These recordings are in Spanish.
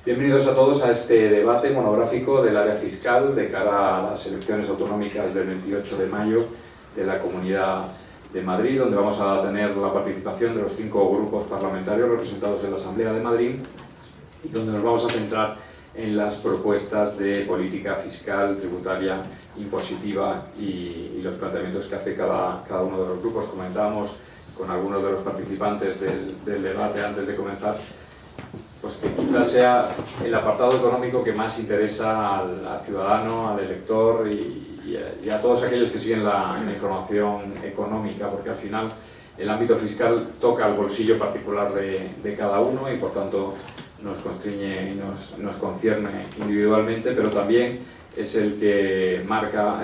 Bienvenidos a todos a este debate monográfico del área fiscal de cara a las elecciones autonómicas del 28 de mayo de la Comunidad de Madrid, donde vamos a tener la participación de los 5 grupos parlamentarios representados en la Asamblea de Madrid y donde nos vamos a centrar en las propuestas de política fiscal, tributaria, impositiva y los planteamientos que hace cada uno de los grupos. Comentábamos con algunos de los participantes del debate antes de comenzar, pues que quizás sea el apartado económico que más interesa al ciudadano, al elector y a todos aquellos que siguen la información económica, porque al final el ámbito fiscal toca el bolsillo particular de cada uno y por tanto nos constriñe y nos concierne individualmente, pero también es el que marca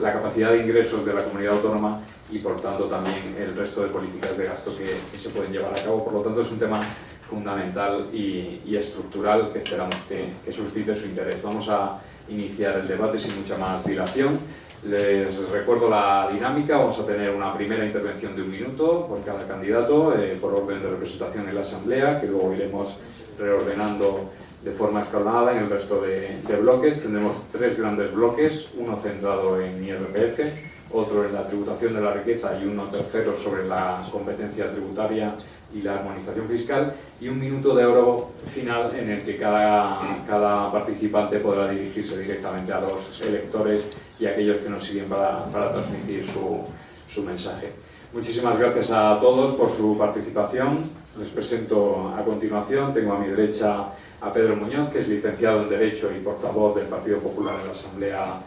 la capacidad de ingresos de la comunidad autónoma y por tanto también el resto de políticas de gasto que se pueden llevar a cabo. Por lo tanto es un tema fundamental y estructural que esperamos que suscite su interés. Vamos a iniciar el debate sin mucha más dilación. Les recuerdo la dinámica. Vamos a tener una primera intervención de 1 minuto por cada candidato, por orden de representación en la Asamblea, que luego iremos reordenando de forma escalonada en el resto de bloques. Tendremos 3 grandes bloques, uno centrado en IRPF, otro en la tributación de la riqueza y uno tercero sobre la competencia tributaria y la armonización fiscal, y 1 minuto de oro final en el que cada participante podrá dirigirse directamente a los electores y a aquellos que nos siguen para transmitir su mensaje. Muchísimas gracias a todos por su participación. Les presento a continuación. Tengo a mi derecha a Pedro Muñoz, que es licenciado en Derecho y portavoz del Partido Popular en la Asamblea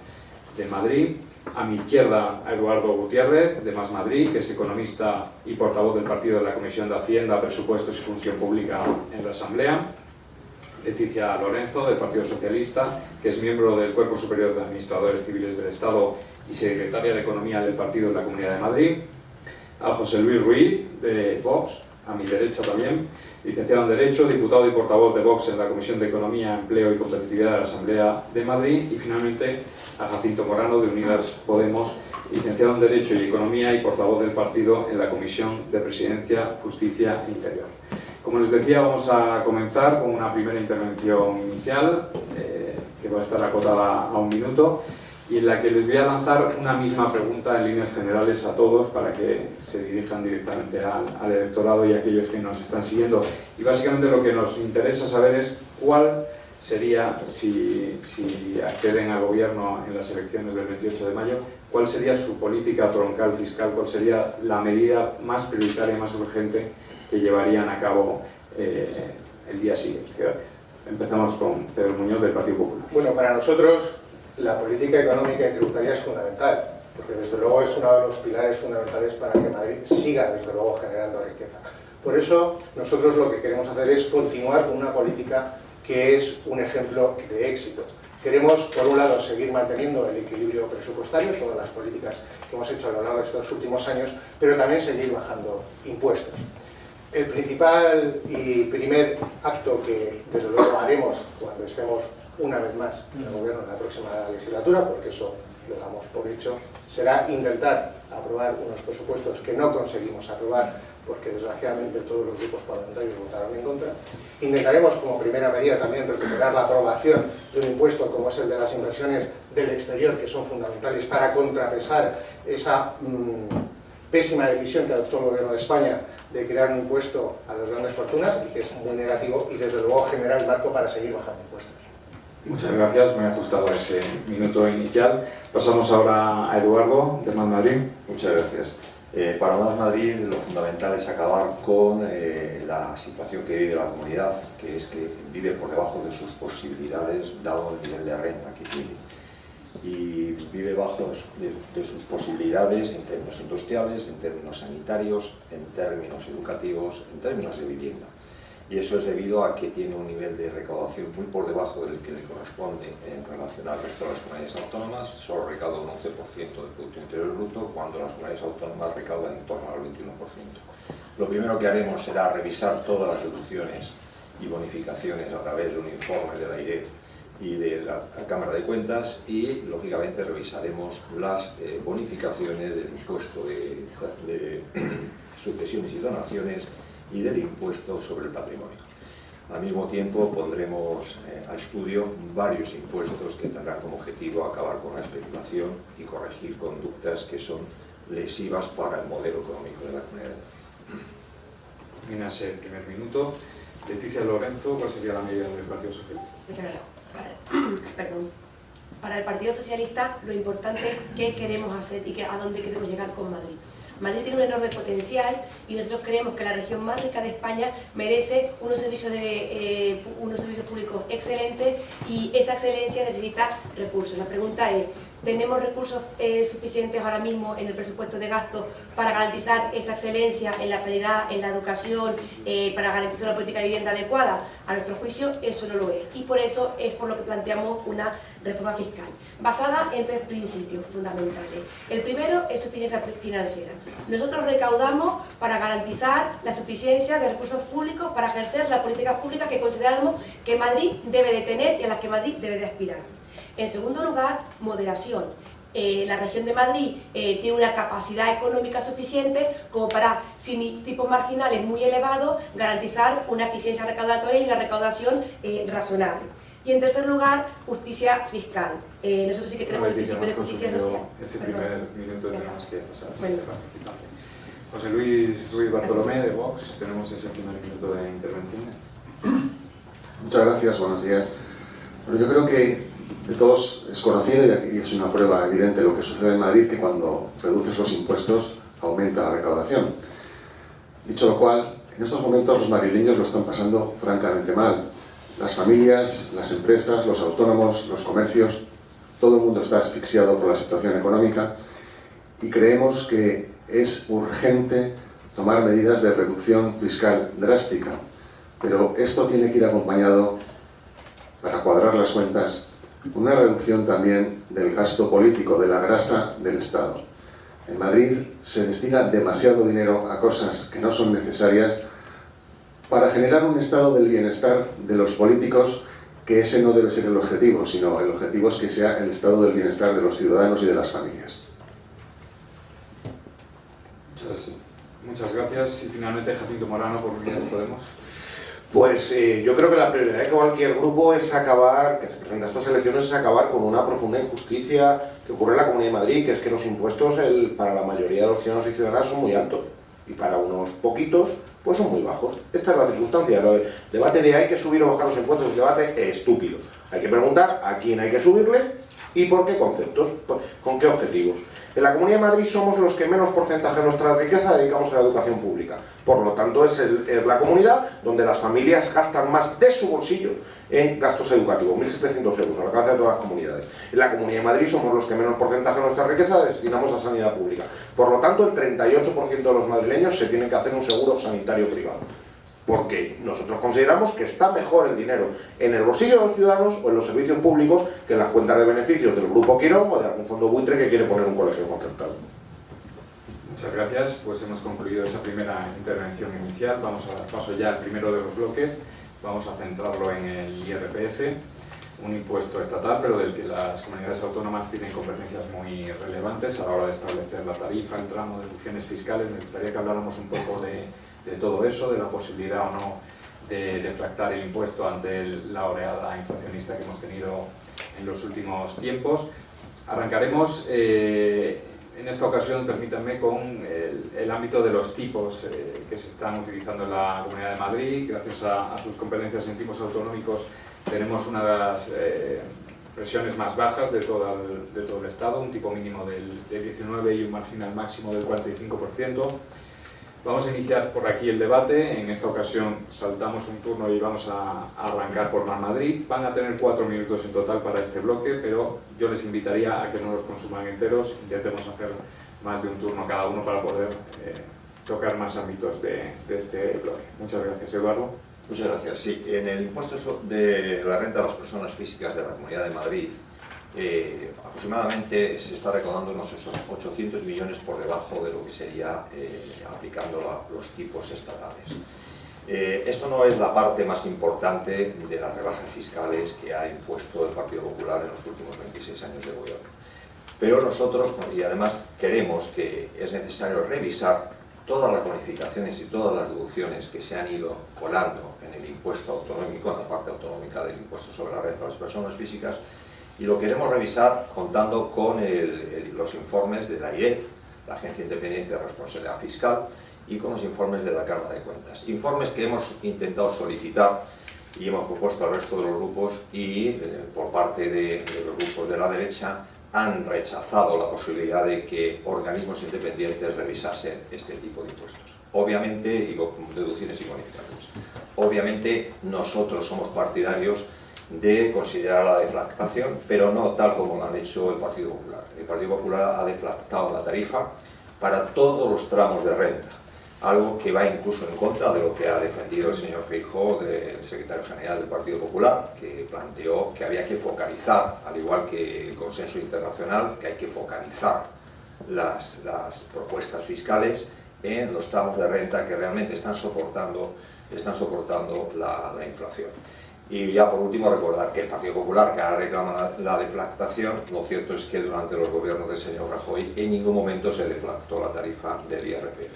de Madrid. A mi izquierda, a Eduardo Gutiérrez, de Más Madrid, que es economista y portavoz del partido de la Comisión de Hacienda, Presupuestos y Función Pública en la Asamblea. Leticia Lorenzo, del Partido Socialista, que es miembro del Cuerpo Superior de Administradores Civiles del Estado y secretaria de Economía del partido de la Comunidad de Madrid. A José Luis Ruiz, de Vox, a mi derecha también, licenciado en Derecho, diputado y portavoz de Vox en la Comisión de Economía, Empleo y Competitividad de la Asamblea de Madrid. Y finalmente a Jacinto Morano, de Unidas Podemos, licenciado en Derecho y Economía y portavoz del partido en la Comisión de Presidencia, Justicia e Interior. Como les decía, vamos a comenzar con una primera intervención inicial, que va a estar acotada a 1 minuto, y en la que les voy a lanzar una misma pregunta en líneas generales a todos para que se dirijan directamente al electorado y a aquellos que nos están siguiendo. Y básicamente lo que nos interesa saber es cuál sería, si acceden al gobierno en las elecciones del 28 de mayo, cuál sería su política troncal fiscal, cuál sería la medida más prioritaria, más urgente que llevarían a cabo el día siguiente. Gracias. Empezamos con Pedro Muñoz, del Partido Popular. Bueno, para nosotros la política económica y tributaria es fundamental, porque desde luego es uno de los pilares fundamentales para que Madrid siga, desde luego, generando riqueza. Por eso, nosotros lo que queremos hacer es continuar con una política que es un ejemplo de éxito. Queremos, por un lado, seguir manteniendo el equilibrio presupuestario, todas las políticas que hemos hecho a lo largo de estos últimos años, pero también seguir bajando impuestos. El principal y primer acto que, desde luego, haremos cuando estemos una vez más en el gobierno en la próxima legislatura, porque eso lo damos por hecho, será intentar aprobar unos presupuestos que no conseguimos aprobar porque desgraciadamente todos los grupos parlamentarios votaron en contra. Intentaremos como primera medida también recuperar la aprobación de un impuesto como es el de las inversiones del exterior, que son fundamentales para contrapesar esa pésima decisión que adoptó el gobierno de España de crear un impuesto a las grandes fortunas y que es muy negativo, y desde luego genera el marco para seguir bajando impuestos. Muchas gracias, me he ajustado a ese minuto inicial. Pasamos ahora a Eduardo, de Más Madrid. Muchas gracias. Para Más Madrid lo fundamental es acabar con la situación que vive la comunidad, que es que vive por debajo de sus posibilidades, dado el nivel de renta que tiene. Y vive bajo de sus posibilidades en términos industriales, en términos sanitarios, en términos educativos, en términos de vivienda. Y eso es debido a que tiene un nivel de recaudación muy por debajo del que le corresponde en relación al resto de las comunidades autónomas. Solo recauda un 11% del Producto Interior Bruto, cuando las comunidades autónomas recaudan en torno al 21%. Lo primero que haremos será revisar todas las deducciones y bonificaciones a través de un informe de la IREF y de la Cámara de Cuentas, y lógicamente revisaremos las bonificaciones del impuesto de sucesiones y donaciones y del impuesto sobre el patrimonio. Al mismo tiempo pondremos a estudio varios impuestos que tendrán como objetivo acabar con la especulación y corregir conductas que son lesivas para el modelo económico de la Comunidad de Madrid. Termina ese primer minuto. Leticia Lorenzo, ¿cuál sería la medida del Partido Socialista? Para el Partido Socialista lo importante es qué queremos hacer y a dónde queremos llegar con Madrid. Madrid tiene un enorme potencial y nosotros creemos que la región más rica de España merece unos servicios públicos excelentes y esa excelencia necesita recursos. La pregunta es, ¿tenemos recursos suficientes ahora mismo en el presupuesto de gasto para garantizar esa excelencia en la sanidad, en la educación, para garantizar una política de vivienda adecuada? A nuestro juicio eso no lo es y por eso es por lo que planteamos una reforma fiscal basada en 3 principios fundamentales. El primero es suficiencia financiera. Nosotros recaudamos para garantizar la suficiencia de recursos públicos para ejercer la política pública que consideramos que Madrid debe de tener y a las que Madrid debe de aspirar. En segundo lugar, moderación. La región de Madrid tiene una capacidad económica suficiente como para, sin tipos marginales muy elevados, garantizar una eficiencia recaudatoria y una recaudación razonable. Y en tercer lugar, justicia fiscal. Nosotros sí que creemos el principio de justicia social. Ese primer minuto tenemos que pasar a ser participante. José Luis Ruiz Bartolomé, de Vox, tenemos ese primer minuto de intervención. Muchas gracias, buenos días. Bueno, yo creo que de todos es conocido y es una prueba evidente lo que sucede en Madrid, que cuando reduces los impuestos aumenta la recaudación. Dicho lo cual, en estos momentos los madrileños lo están pasando francamente mal. Las familias, las empresas, los autónomos, los comercios, todo el mundo está asfixiado por la situación económica y creemos que es urgente tomar medidas de reducción fiscal drástica, pero esto tiene que ir acompañado, para cuadrar las cuentas, con una reducción también del gasto político, de la grasa del Estado. En Madrid se destina demasiado dinero a cosas que no son necesarias para generar un estado del bienestar de los políticos, que ese no debe ser el objetivo, sino el objetivo es que sea el estado del bienestar de los ciudadanos y de las familias. Muchas gracias. Y finalmente Jacinto Morano, por Unidas Podemos. Pues yo creo que la prioridad de cualquier grupo es acabar, que se presenta a estas elecciones, es acabar con una profunda injusticia que ocurre en la Comunidad de Madrid, que es que los impuestos para la mayoría de los ciudadanos y ciudadanas son muy altos y para unos poquitos pues son muy bajos. Esta es la circunstancia. El debate de hay que subir o bajar los impuestos es un debate estúpido. Hay que preguntar a quién hay que subirle y por qué conceptos, con qué objetivos. En la Comunidad de Madrid somos los que menos porcentaje de nuestra riqueza dedicamos a la educación pública. Por lo tanto, es la comunidad donde las familias gastan más de su bolsillo en gastos educativos, 1.700 euros, a la cabeza de todas las comunidades. En la Comunidad de Madrid somos los que menos porcentaje de nuestra riqueza destinamos a sanidad pública. Por lo tanto, el 38% de los madrileños se tienen que hacer un seguro sanitario privado. Porque nosotros consideramos que está mejor el dinero en el bolsillo de los ciudadanos o en los servicios públicos que en las cuentas de beneficios del Grupo Quirón o de algún fondo buitre que quiere poner un colegio concertado. Muchas gracias, pues hemos concluido esa primera intervención inicial. Vamos a dar paso ya al primero de los bloques. Vamos a centrarlo en el IRPF, un impuesto estatal, pero del que las comunidades autónomas tienen competencias muy relevantes a la hora de establecer la tarifa, el tramo, deducciones fiscales. Me gustaría que habláramos un poco de todo eso, de la posibilidad o no de deflactar el impuesto ante la oleada inflacionista que hemos tenido en los últimos tiempos. Arrancaremos en esta ocasión, permítanme, con el ámbito de los tipos que se están utilizando en la Comunidad de Madrid. Gracias a sus competencias en tipos autonómicos tenemos una de las presiones más bajas de todo el Estado, un tipo mínimo del 19 y un marginal máximo del 45%. Vamos a iniciar por aquí el debate. En esta ocasión saltamos un turno y vamos a arrancar por la Madrid. Van a tener 4 minutos en total para este bloque, pero yo les invitaría a que no los consuman enteros. Intentemos hacer más de un turno cada uno para poder tocar más ámbitos de este bloque. Muchas gracias, Eduardo. Muchas gracias. Sí, en el impuesto de la renta de las personas físicas de la Comunidad de Madrid, aproximadamente se está recaudando unos 800 millones por debajo de lo que sería aplicando los tipos estatales. Esto no es la parte más importante de las rebajas fiscales que ha impuesto el Partido Popular en los últimos 26 años de gobierno. Pero nosotros, y además queremos que es necesario revisar todas las bonificaciones y todas las deducciones que se han ido colando en el impuesto autonómico, en la parte autonómica del impuesto sobre la renta de las personas físicas, y lo queremos revisar contando con los informes de la AIREF, la Agencia Independiente de Responsabilidad Fiscal, y con los informes de la Cámara de Cuentas. Informes que hemos intentado solicitar y hemos propuesto al resto de los grupos y por parte de los grupos de la derecha han rechazado la posibilidad de que organismos independientes revisasen este tipo de impuestos. Obviamente, y deducciones y bonificaciones. Obviamente nosotros somos partidarios de considerar la deflactación, pero no tal como lo han hecho el Partido Popular. El Partido Popular ha deflactado la tarifa para todos los tramos de renta, algo que va incluso en contra de lo que ha defendido el señor Feijóo, el secretario general del Partido Popular, que planteó que había que focalizar, al igual que el consenso internacional, que hay que focalizar las propuestas fiscales en los tramos de renta que realmente están soportando la inflación. Y ya por último recordar que el Partido Popular, que ahora reclama la deflactación, lo cierto es que durante los gobiernos del señor Rajoy en ningún momento se deflactó la tarifa del IRPF.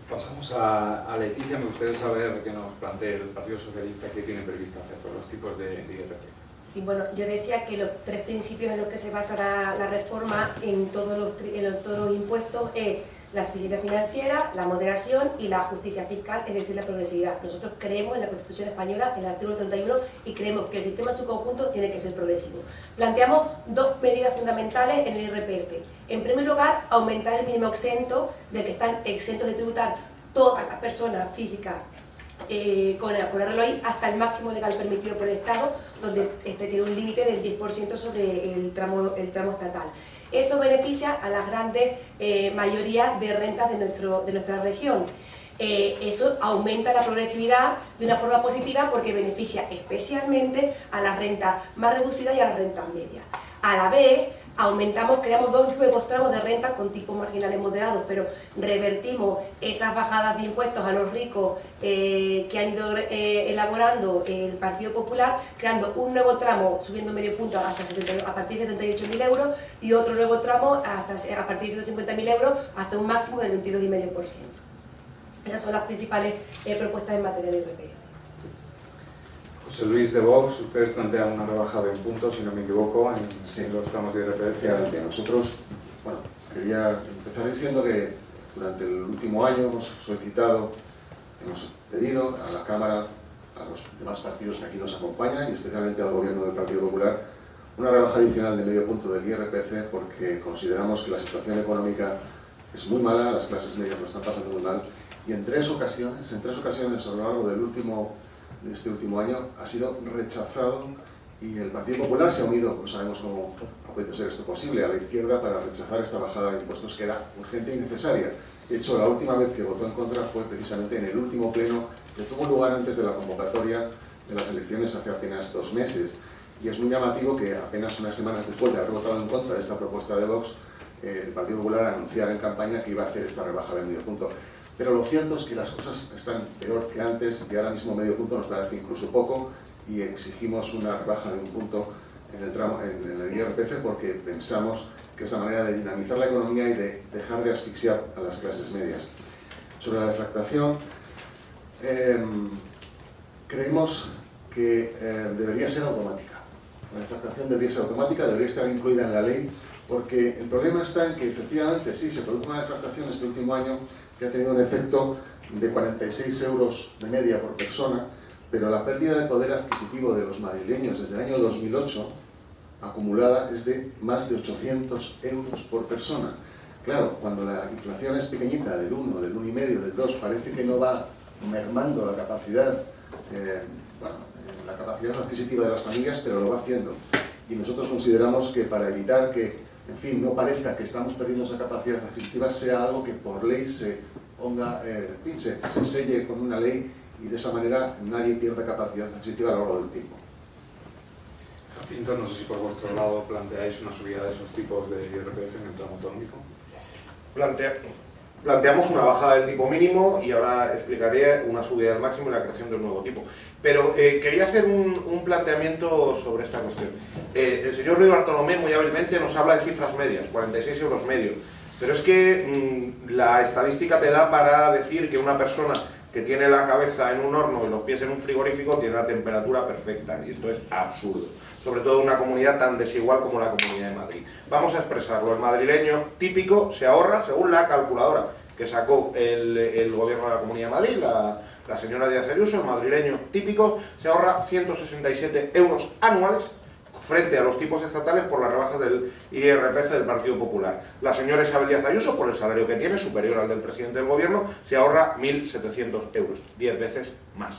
Pasamos a Leticia. Me gustaría saber que nos plantee el Partido Socialista qué tiene previsto hacer con los tipos de IRPF. Sí, bueno, yo decía que los tres principios en los que se basará la reforma en todos los impuestos es la suficiencia financiera, la moderación y la justicia fiscal, es decir, la progresividad. Nosotros creemos en la Constitución Española, en el artículo 31, y creemos que el sistema en su conjunto tiene que ser progresivo. Planteamos dos medidas fundamentales en el IRPF. En primer lugar, aumentar el mínimo exento del que están exentos de tributar todas las personas físicas con arreglo ahí hasta el máximo legal permitido por el Estado, donde tiene un límite del 10% sobre el tramo estatal. Eso beneficia a las grandes mayorías de rentas de nuestra región. Eso aumenta la progresividad de una forma positiva porque beneficia especialmente a las rentas más reducidas y a las rentas medias. A la vez, creamos dos nuevos tramos de renta con tipos marginales moderados, pero revertimos esas bajadas de impuestos a los ricos que han ido elaborando el Partido Popular, creando un nuevo tramo subiendo medio punto a partir de 78.000 euros y otro nuevo tramo a partir de 150.000 euros hasta un máximo del 22,5%. Esas son las principales propuestas en materia de IRPF. José Luis de Vox, ustedes plantean una rebaja de un punto, si no me equivoco, en los tramos de IRPF. Efectivamente, nosotros, bueno, quería empezar diciendo que durante el último año hemos pedido a la Cámara, a los demás partidos que aquí nos acompañan y especialmente al Gobierno del Partido Popular, una rebaja adicional de medio punto del IRPF porque consideramos que la situación económica es muy mala, las clases medias lo están pasando muy mal y en tres ocasiones a lo largo de este último año ha sido rechazado y el Partido Popular se ha unido, no sabemos cómo ha podido ser esto posible, a la izquierda para rechazar esta bajada de impuestos que era urgente y necesaria. De hecho, la última vez que votó en contra fue precisamente en el último pleno que tuvo lugar antes de la convocatoria de las elecciones hace apenas 2 meses. Y es muy llamativo que apenas unas semanas después de haber votado en contra de esta propuesta de Vox, el Partido Popular anunciara en campaña que iba a hacer esta rebaja de medio punto. Pero lo cierto es que las cosas están peor que antes y ahora mismo medio punto nos parece incluso poco y exigimos una rebaja de un punto en el IRPF porque pensamos que es la manera de dinamizar la economía y de dejar de asfixiar a las clases medias. Sobre la deflactación, creemos que debería ser automática. La deflactación debería ser automática, debería estar incluida en la ley, porque el problema está en que efectivamente sí, se produjo una deflactación este último año que ha tenido un efecto de 46 euros de media por persona, pero la pérdida de poder adquisitivo de los madrileños desde el año 2008 acumulada es de más de 800 euros por persona. Claro, cuando la inflación es pequeñita, del 1, del 1,5, del 2, parece que no va mermando la capacidad, la capacidad adquisitiva de las familias, pero lo va haciendo. Y nosotros consideramos que para evitar que, en fin, no parezca que estamos perdiendo esa capacidad adquisitiva, sea algo que por ley se ponga, se selle con una ley y de esa manera nadie pierda capacidad adquisitiva a lo largo del tiempo. Jacinto, no sé si por vuestro lado planteáis una subida de esos tipos de IRPF en el tramo autonómico. Planteamos una bajada del tipo mínimo y ahora explicaré una subida del máximo y la creación de un nuevo tipo. Pero quería hacer un planteamiento sobre esta cuestión. El señor Luis Bartolomé muy hábilmente nos habla de cifras medias, 46 euros medios. Pero es que la estadística te da para decir que una persona que tiene la cabeza en un horno y los pies en un frigorífico tiene la temperatura perfecta, y esto es absurdo, sobre todo en una comunidad tan desigual como la Comunidad de Madrid. Vamos a expresarlo: el madrileño típico se ahorra, según la calculadora que sacó el gobierno de la Comunidad de Madrid, la señora Díaz Ayuso, el madrileño típico se ahorra 167 euros anuales frente a los tipos estatales por las rebajas del IRPF del Partido Popular. La señora Isabel Díaz Ayuso, por el salario que tiene, superior al del presidente del gobierno, se ahorra 1.700 euros, 10 veces más.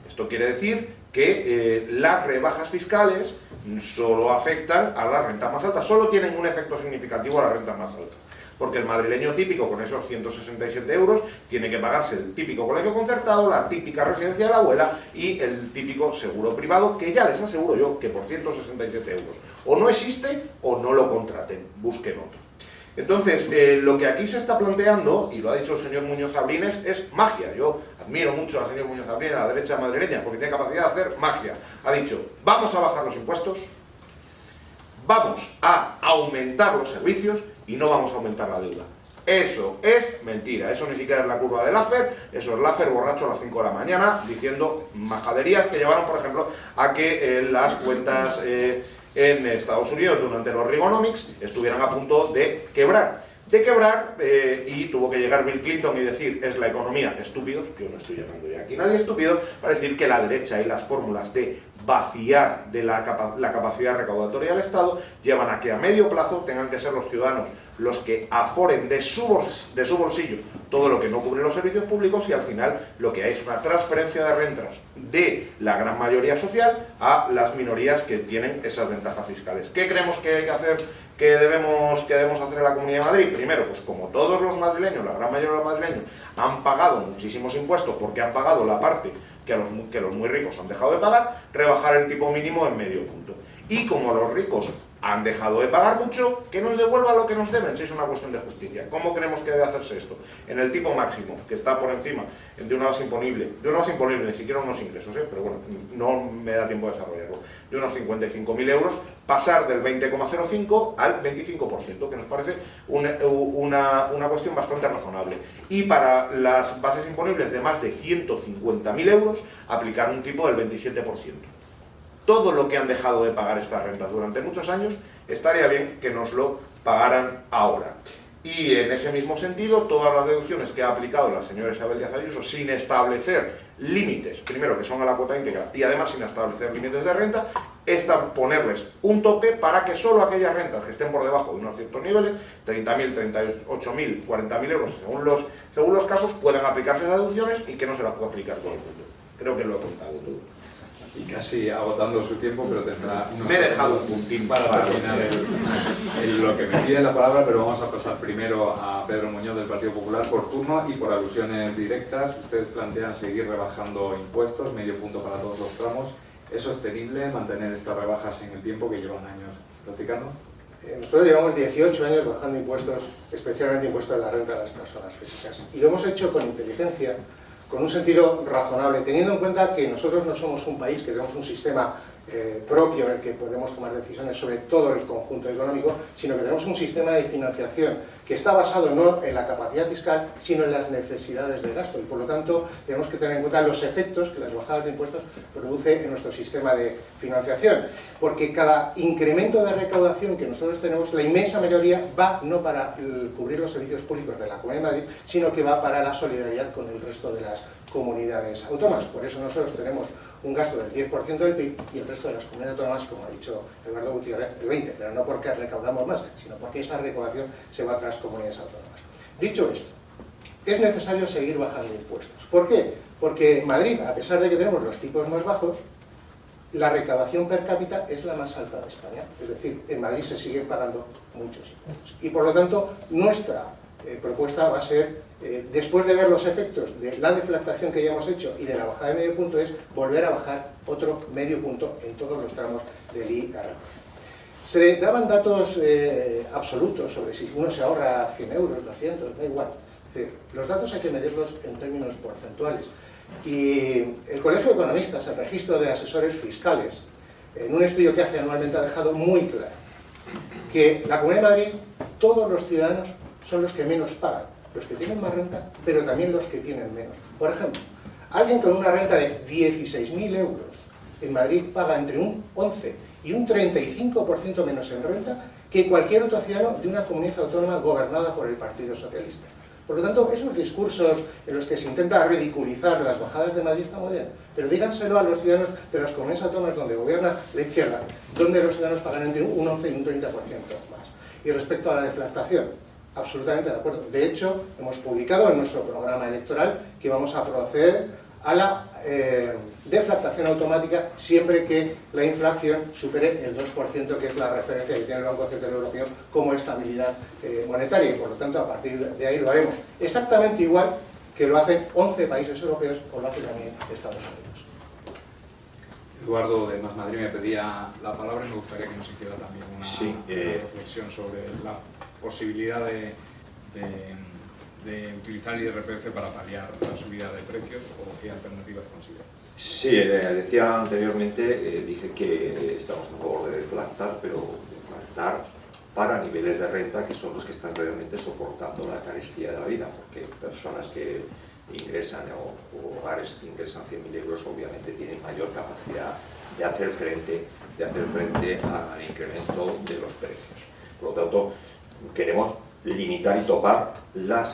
Esto quiere decir que las rebajas fiscales solo afectan a las rentas más altas, solo tienen un efecto significativo a las rentas más altas. Porque el madrileño típico, con esos 167 euros, tiene que pagarse el típico colegio concertado, la típica residencia de la abuela y el típico seguro privado, que ya les aseguro yo que por 167 euros o no existe o no lo contraten, busquen otro. Entonces, lo que aquí se está planteando, y lo ha dicho el señor Muñoz Abrines, es magia. Yo admiro mucho al señor Muñoz Abrines, a la derecha madrileña, porque tiene capacidad de hacer magia. Ha dicho: vamos a bajar los impuestos, vamos a aumentar los servicios y no vamos a aumentar la deuda. Eso es mentira, eso ni siquiera es la curva de Laffer, eso es Laffer borracho a las 5 de la mañana diciendo majaderías que llevaron, por ejemplo, a que las cuentas en Estados Unidos durante los Reaganomics estuvieran a punto de quebrar. Y tuvo que llegar Bill Clinton y decir: es la economía, estúpidos, yo no estoy llamando ya aquí nadie estúpido, para decir que la derecha y las fórmulas de vaciar de la capacidad recaudatoria del Estado llevan a que a medio plazo tengan que ser los ciudadanos los que aforen de su bolsillo todo lo que no cubre los servicios públicos, y al final lo que hay es una transferencia de rentas de la gran mayoría social a las minorías que tienen esas ventajas fiscales. ¿Qué creemos que hay que hacer, que debemos hacer en la Comunidad de Madrid? Primero, pues como todos los madrileños, la gran mayoría de los madrileños han pagado muchísimos impuestos porque han pagado la parte que los muy ricos han dejado de pagar, rebajar el tipo mínimo en medio punto. Y como los ricos han dejado de pagar mucho, que nos devuelvan lo que nos deben, si es una cuestión de justicia. ¿Cómo creemos que debe hacerse esto? En el tipo máximo, que está por encima de una base imponible, ni siquiera unos ingresos, pero bueno, no me da tiempo de desarrollarlo, de unos 55.000 euros, pasar del 20,05 al 25%, que nos parece una cuestión bastante razonable. Y para las bases imponibles de más de 150.000 euros, aplicar un tipo del 27%. Todo lo que han dejado de pagar estas rentas durante muchos años, estaría bien que nos lo pagaran ahora. Y en ese mismo sentido, todas las deducciones que ha aplicado la señora Isabel Díaz Ayuso, sin establecer límites, primero que son a la cuota íntegra, y además sin establecer límites de renta, es ponerles un tope para que solo aquellas rentas que estén por debajo de unos ciertos niveles, 30.000, 38.000, 40.000 euros, según los casos, puedan aplicarse las deducciones y que no se las pueda aplicar todo el mundo. Creo que lo he contado todo. Y casi agotando su tiempo, pero tendrá me he dejado un puntín para terminar lo que me pide la palabra, pero vamos a pasar primero a Pedro Muñoz del Partido Popular por turno y por alusiones directas. Ustedes plantean seguir rebajando impuestos, medio punto para todos los tramos. ¿Es sostenible mantener estas rebajas en el tiempo que llevan años practicando? Nosotros llevamos 18 años bajando impuestos, especialmente impuestos de la renta de las personas físicas. Y lo hemos hecho con inteligencia, con un sentido razonable, teniendo en cuenta que nosotros no somos un país que tenemos un sistema propio en el que podemos tomar decisiones sobre todo el conjunto económico, sino que tenemos un sistema de financiación que está basado no en la capacidad fiscal, sino en las necesidades de gasto, y por lo tanto tenemos que tener en cuenta los efectos que las bajadas de impuestos produce en nuestro sistema de financiación, porque cada incremento de recaudación que nosotros tenemos, la inmensa mayoría va no para cubrir los servicios públicos de la Comunidad de Madrid, sino que va para la solidaridad con el resto de las comunidades autónomas. Por eso nosotros tenemos un gasto del 10% del PIB y el resto de las comunidades autónomas, como ha dicho Eduardo Gutiérrez, el 20%, pero no porque recaudamos más, sino porque esa recaudación se va a otras comunidades autónomas. Dicho esto, es necesario seguir bajando impuestos. ¿Por qué? Porque en Madrid, a pesar de que tenemos los tipos más bajos, la recaudación per cápita es la más alta de España. Es decir, en Madrid se siguen pagando muchos impuestos. Y por lo tanto, nuestra propuesta va a ser, después de ver los efectos de la deflactación que ya hemos hecho y de la bajada de medio punto, es volver a bajar otro medio punto en todos los tramos del IRPF. Se daban datos absolutos sobre si uno se ahorra 100 euros, 200, da igual. Es decir, los datos hay que medirlos en términos porcentuales. Y el Colegio de Economistas, el registro de asesores fiscales, en un estudio que hace anualmente ha dejado muy claro que la Comunidad de Madrid, todos los ciudadanos son los que menos pagan, los que tienen más renta, pero también los que tienen menos. Por ejemplo, alguien con una renta de 16.000 euros en Madrid paga entre un 11 y un 35% menos en renta que cualquier otro ciudadano de una comunidad autónoma gobernada por el Partido Socialista. Por lo tanto, esos discursos en los que se intenta ridiculizar las bajadas de Madrid están muy bien, pero díganselo a los ciudadanos de las comunidades autónomas donde gobierna la izquierda, donde los ciudadanos pagan entre un 11 y un 30% más. Y respecto a la deflactación, absolutamente de acuerdo. De hecho, hemos publicado en nuestro programa electoral que vamos a proceder a la deflactación automática siempre que la inflación supere el 2%, que es la referencia que tiene el Banco Central Europeo como estabilidad monetaria, y por lo tanto a partir de ahí lo haremos exactamente igual que lo hacen 11 países europeos o lo hace también Estados Unidos. Eduardo de Más Madrid me pedía la palabra y me gustaría que nos hiciera también una reflexión sobre la posibilidad de utilizar el IRPF para paliar la subida de precios o qué alternativas considera. Sí, decía anteriormente, dije que estamos a favor de deflactar, pero deflactar para niveles de renta que son los que están realmente soportando la carestía de la vida, porque personas que ingresan o hogares que ingresan 100.000 euros obviamente tienen mayor capacidad de hacer frente al incremento de los precios. Por lo tanto, queremos limitar y topar la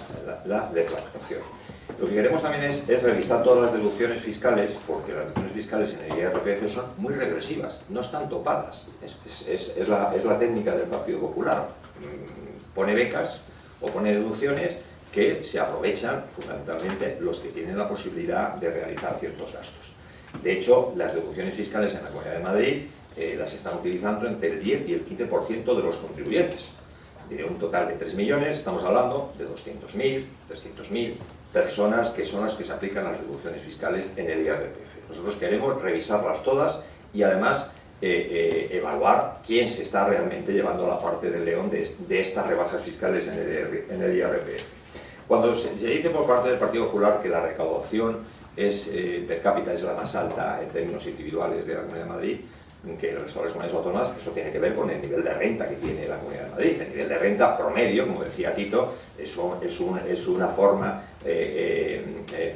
deflactación. Lo que queremos también es revisar todas las deducciones fiscales, porque las deducciones fiscales en el IRPF son muy regresivas, no están topadas. Es la técnica del Partido Popular. Pone becas o pone deducciones que se aprovechan fundamentalmente los que tienen la posibilidad de realizar ciertos gastos. De hecho, las deducciones fiscales en la Comunidad de Madrid las están utilizando entre el 10 y el 15% de los contribuyentes. De un total de 3 millones, estamos hablando de 200.000, 300.000 personas que son las que se aplican las deducciones fiscales en el IRPF. Nosotros queremos revisarlas todas y además evaluar quién se está realmente llevando la parte del león de estas rebajas fiscales en el IRPF. Cuando se dice por parte del Partido Popular que la recaudación per cápita es la más alta en términos individuales de la Comunidad de Madrid, que el resto de las comunidades autónomas, eso tiene que ver con el nivel de renta que tiene la Comunidad de Madrid. El nivel de renta promedio, como decía Tito, es una forma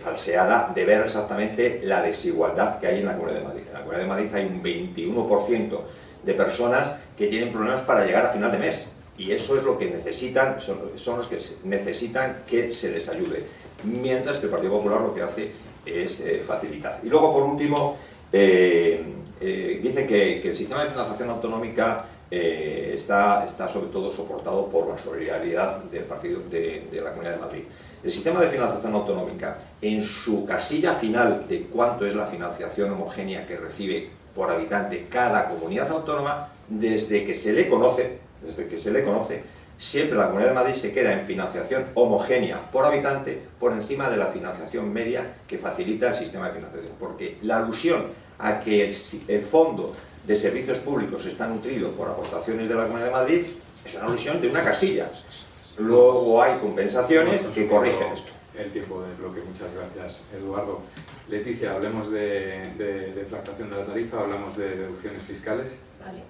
falseada de ver exactamente la desigualdad que hay en la Comunidad de Madrid. En la Comunidad de Madrid hay un 21% de personas que tienen problemas para llegar a final de mes, y eso es lo que necesitan, son los que necesitan que se les ayude, mientras que el Partido Popular lo que hace es facilitar. Y luego, por último, dice que el sistema de financiación autonómica está sobre todo soportado por la solidaridad del partido de la Comunidad de Madrid. El sistema de financiación autonómica, en su casilla final de cuánto es la financiación homogénea que recibe por habitante cada comunidad autónoma, desde que se le conoce, siempre la Comunidad de Madrid se queda en financiación homogénea por habitante por encima de la financiación media que facilita el sistema de financiación, porque la alusión a que el fondo de servicios públicos está nutrido por aportaciones de la Comunidad de Madrid es una alusión de una casilla. Luego hay compensaciones que corrigen esto. El tiempo de bloque, muchas gracias, Eduardo. Leticia, hablemos de deflactación de la tarifa, hablamos de deducciones fiscales. Vale.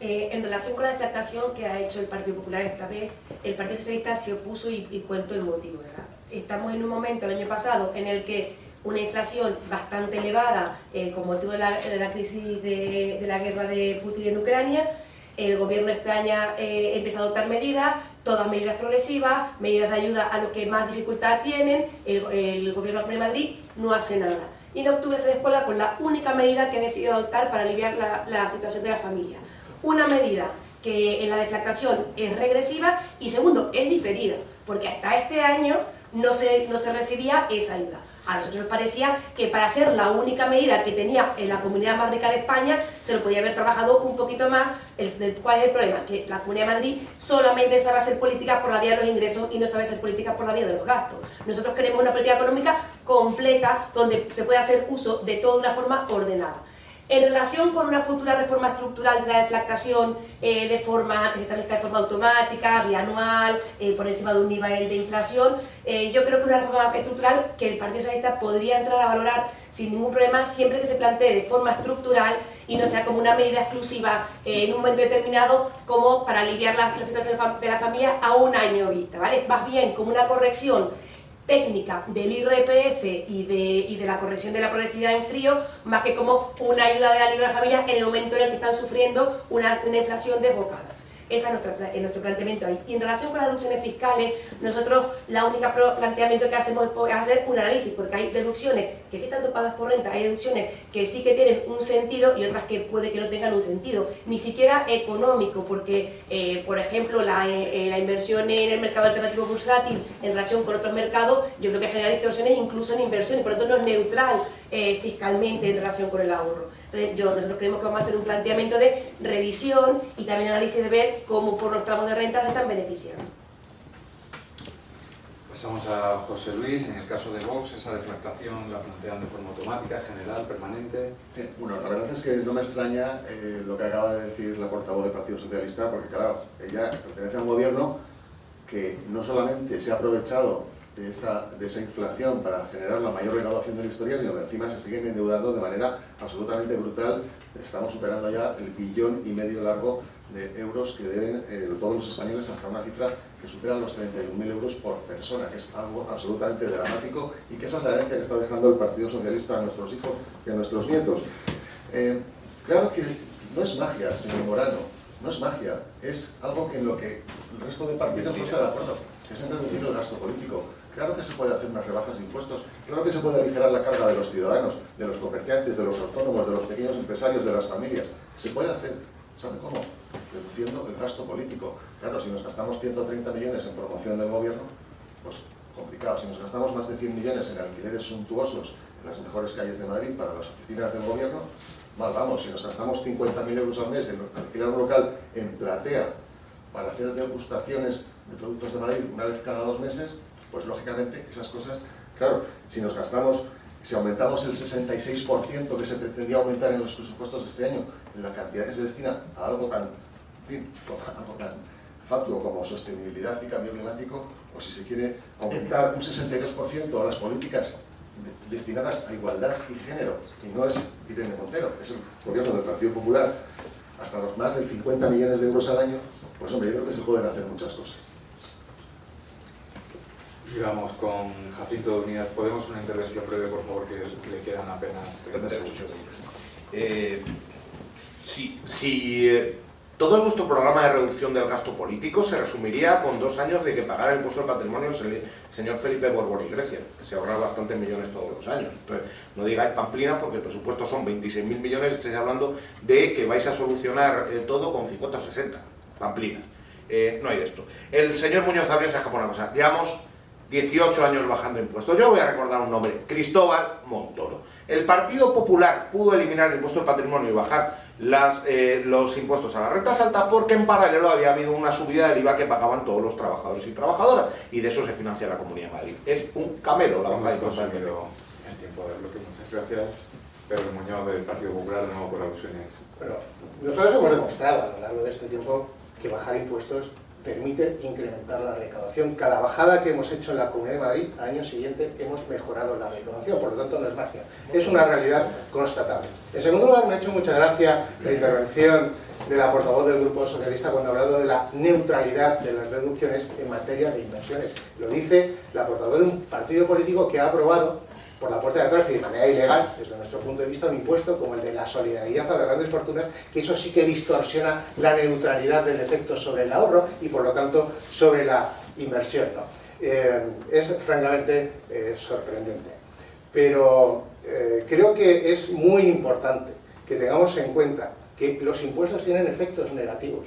En relación con la deflactación que ha hecho el Partido Popular esta vez, el Partido Socialista se opuso y cuento el motivo. O sea, estamos en un momento, el año pasado, en el que una inflación bastante elevada con motivo de la crisis de la guerra de Putin en Ucrania. El gobierno de España empieza a adoptar medidas, todas medidas progresivas, medidas de ayuda a los que más dificultad tienen. El gobierno de Madrid no hace nada. Y en octubre se descuelga con la única medida que ha decidido adoptar para aliviar la situación de la familia. Una medida que en la deflactación es regresiva y segundo, es diferida, porque hasta este año no se recibía esa ayuda. A nosotros nos parecía que para ser la única medida que tenía en la comunidad más rica de España se lo podía haber trabajado un poquito más. ¿Cuál es el problema? Que la Comunidad de Madrid solamente sabe hacer políticas por la vía de los ingresos y no sabe hacer políticas por la vía de los gastos. Nosotros queremos una política económica completa donde se pueda hacer uso de todo de una forma ordenada. En relación con una futura reforma estructural de la deflactación que se establezca de forma automática, bianual, por encima de un nivel de inflación, yo creo que una reforma estructural que el Partido Socialista podría entrar a valorar sin ningún problema siempre que se plantee de forma estructural y no sea como una medida exclusiva en un momento determinado como para aliviar la situación de la familia a un año vista, ¿vale? Más bien como una corrección técnica del IRPF y de la corrección de la progresividad en frío, más que como una ayuda de la ayuda a la familia en el momento en el que están sufriendo una inflación desbocada. Ese es nuestro planteamiento ahí. Y en relación con las deducciones fiscales, nosotros la única planteamiento que hacemos es hacer un análisis, porque hay deducciones que sí están topadas por renta, hay deducciones que sí que tienen un sentido y otras que puede que no tengan un sentido, ni siquiera económico, porque, por ejemplo, la inversión en el mercado alternativo bursátil en relación con otros mercados, yo creo que genera distorsiones incluso en inversión y por lo tanto no es neutral fiscalmente en relación con el ahorro. Entonces, nosotros creemos que vamos a hacer un planteamiento de revisión y también análisis de ver cómo por los tramos de renta se están beneficiando. Pasamos a José Luis. En el caso de Vox, esa deflactación la plantean de forma automática, general, permanente. Sí, bueno, la verdad es que no me extraña lo que acaba de decir la portavoz del Partido Socialista, porque claro, ella pertenece a un gobierno que no solamente se ha aprovechado de esa inflación para generar la mayor recaudación de la historia, sino que encima se siguen endeudando de manera absolutamente brutal. Estamos superando ya el 1,5 billón largo de euros que deben todos los españoles, hasta una cifra que supera los 31.000 euros por persona, que es algo absolutamente dramático y que esa es la herencia que está dejando el Partido Socialista a nuestros hijos y a nuestros nietos. Claro que no es magia, señor Morano, no es magia, es algo en lo que el resto de partidos no está de acuerdo, que es en reducir el gasto político. Claro que se puede hacer unas rebajas de impuestos, claro que se puede aligerar la carga de los ciudadanos, de los comerciantes, de los autónomos, de los pequeños empresarios, de las familias. Se puede hacer, ¿sabe cómo? Reduciendo el gasto político. Claro, si nos gastamos 130 millones en promoción del gobierno, pues complicado. Si nos gastamos más de 100 millones en alquileres suntuosos en las mejores calles de Madrid para las oficinas del gobierno, mal vamos. Si nos gastamos 50.000 euros al mes en alquilar un local en Platea para hacer degustaciones de productos de Madrid una vez cada 2 meses, pues lógicamente esas cosas, claro, si aumentamos el 66% que se pretendía aumentar en los presupuestos de este año, en la cantidad que se destina a algo tan, en fin, algo tan fatuo como sostenibilidad y cambio climático, o si se quiere aumentar un 62% a las políticas destinadas a igualdad y género, y no es Irene Montero, es el gobierno del Partido Popular, hasta los más de 50 millones de euros al año, pues hombre, yo creo que se pueden hacer muchas cosas. Y vamos con Jacinto de Unidas Podemos, una intervención breve, por favor, que le quedan apenas 30 segundos. Si todo vuestro programa de reducción del gasto político se resumiría con 2 años de que pagara el impuesto al patrimonio el señor Felipe Borbón y Grecia, que se ahorra bastantes millones todos los años. Entonces, no digáis pamplinas porque el presupuesto son 26.000 millones, estáis hablando de que vais a solucionar todo con 50 o 60. Pamplinas. No hay de esto. El señor Muñoz Abril se escapa una cosa. Llevamos 18 años bajando impuestos. Yo voy a recordar un nombre, Cristóbal Montoro. El Partido Popular pudo eliminar el impuesto al patrimonio y bajar los impuestos a la renta alta porque en paralelo había habido una subida del IVA que pagaban todos los trabajadores y trabajadoras, y de eso se financia la Comunidad de Madrid. Es un camelo la baja de impuestos. El tiempo de bloque. Muchas gracias. Pedro Muñoz, del Partido Popular, de nuevo por alusiones. Bueno, nosotros hemos demostrado a lo largo de este tiempo que bajar impuestos permite incrementar la recaudación. Cada bajada que hemos hecho en la Comunidad de Madrid, al año siguiente hemos mejorado la recaudación, por lo tanto no es magia, es una realidad constatable. En segundo lugar, me ha hecho mucha gracia la intervención de la portavoz del Grupo Socialista cuando ha hablado de la neutralidad de las deducciones en materia de inversiones. Lo dice la portavoz de un partido político que ha aprobado por la puerta de atrás y de manera ilegal, desde nuestro punto de vista, un impuesto como el de la solidaridad a las grandes fortunas, que eso sí que distorsiona la neutralidad del efecto sobre el ahorro y, por lo tanto, sobre la inversión, ¿no? Es francamente sorprendente. Pero creo que es muy importante que tengamos en cuenta que los impuestos tienen efectos negativos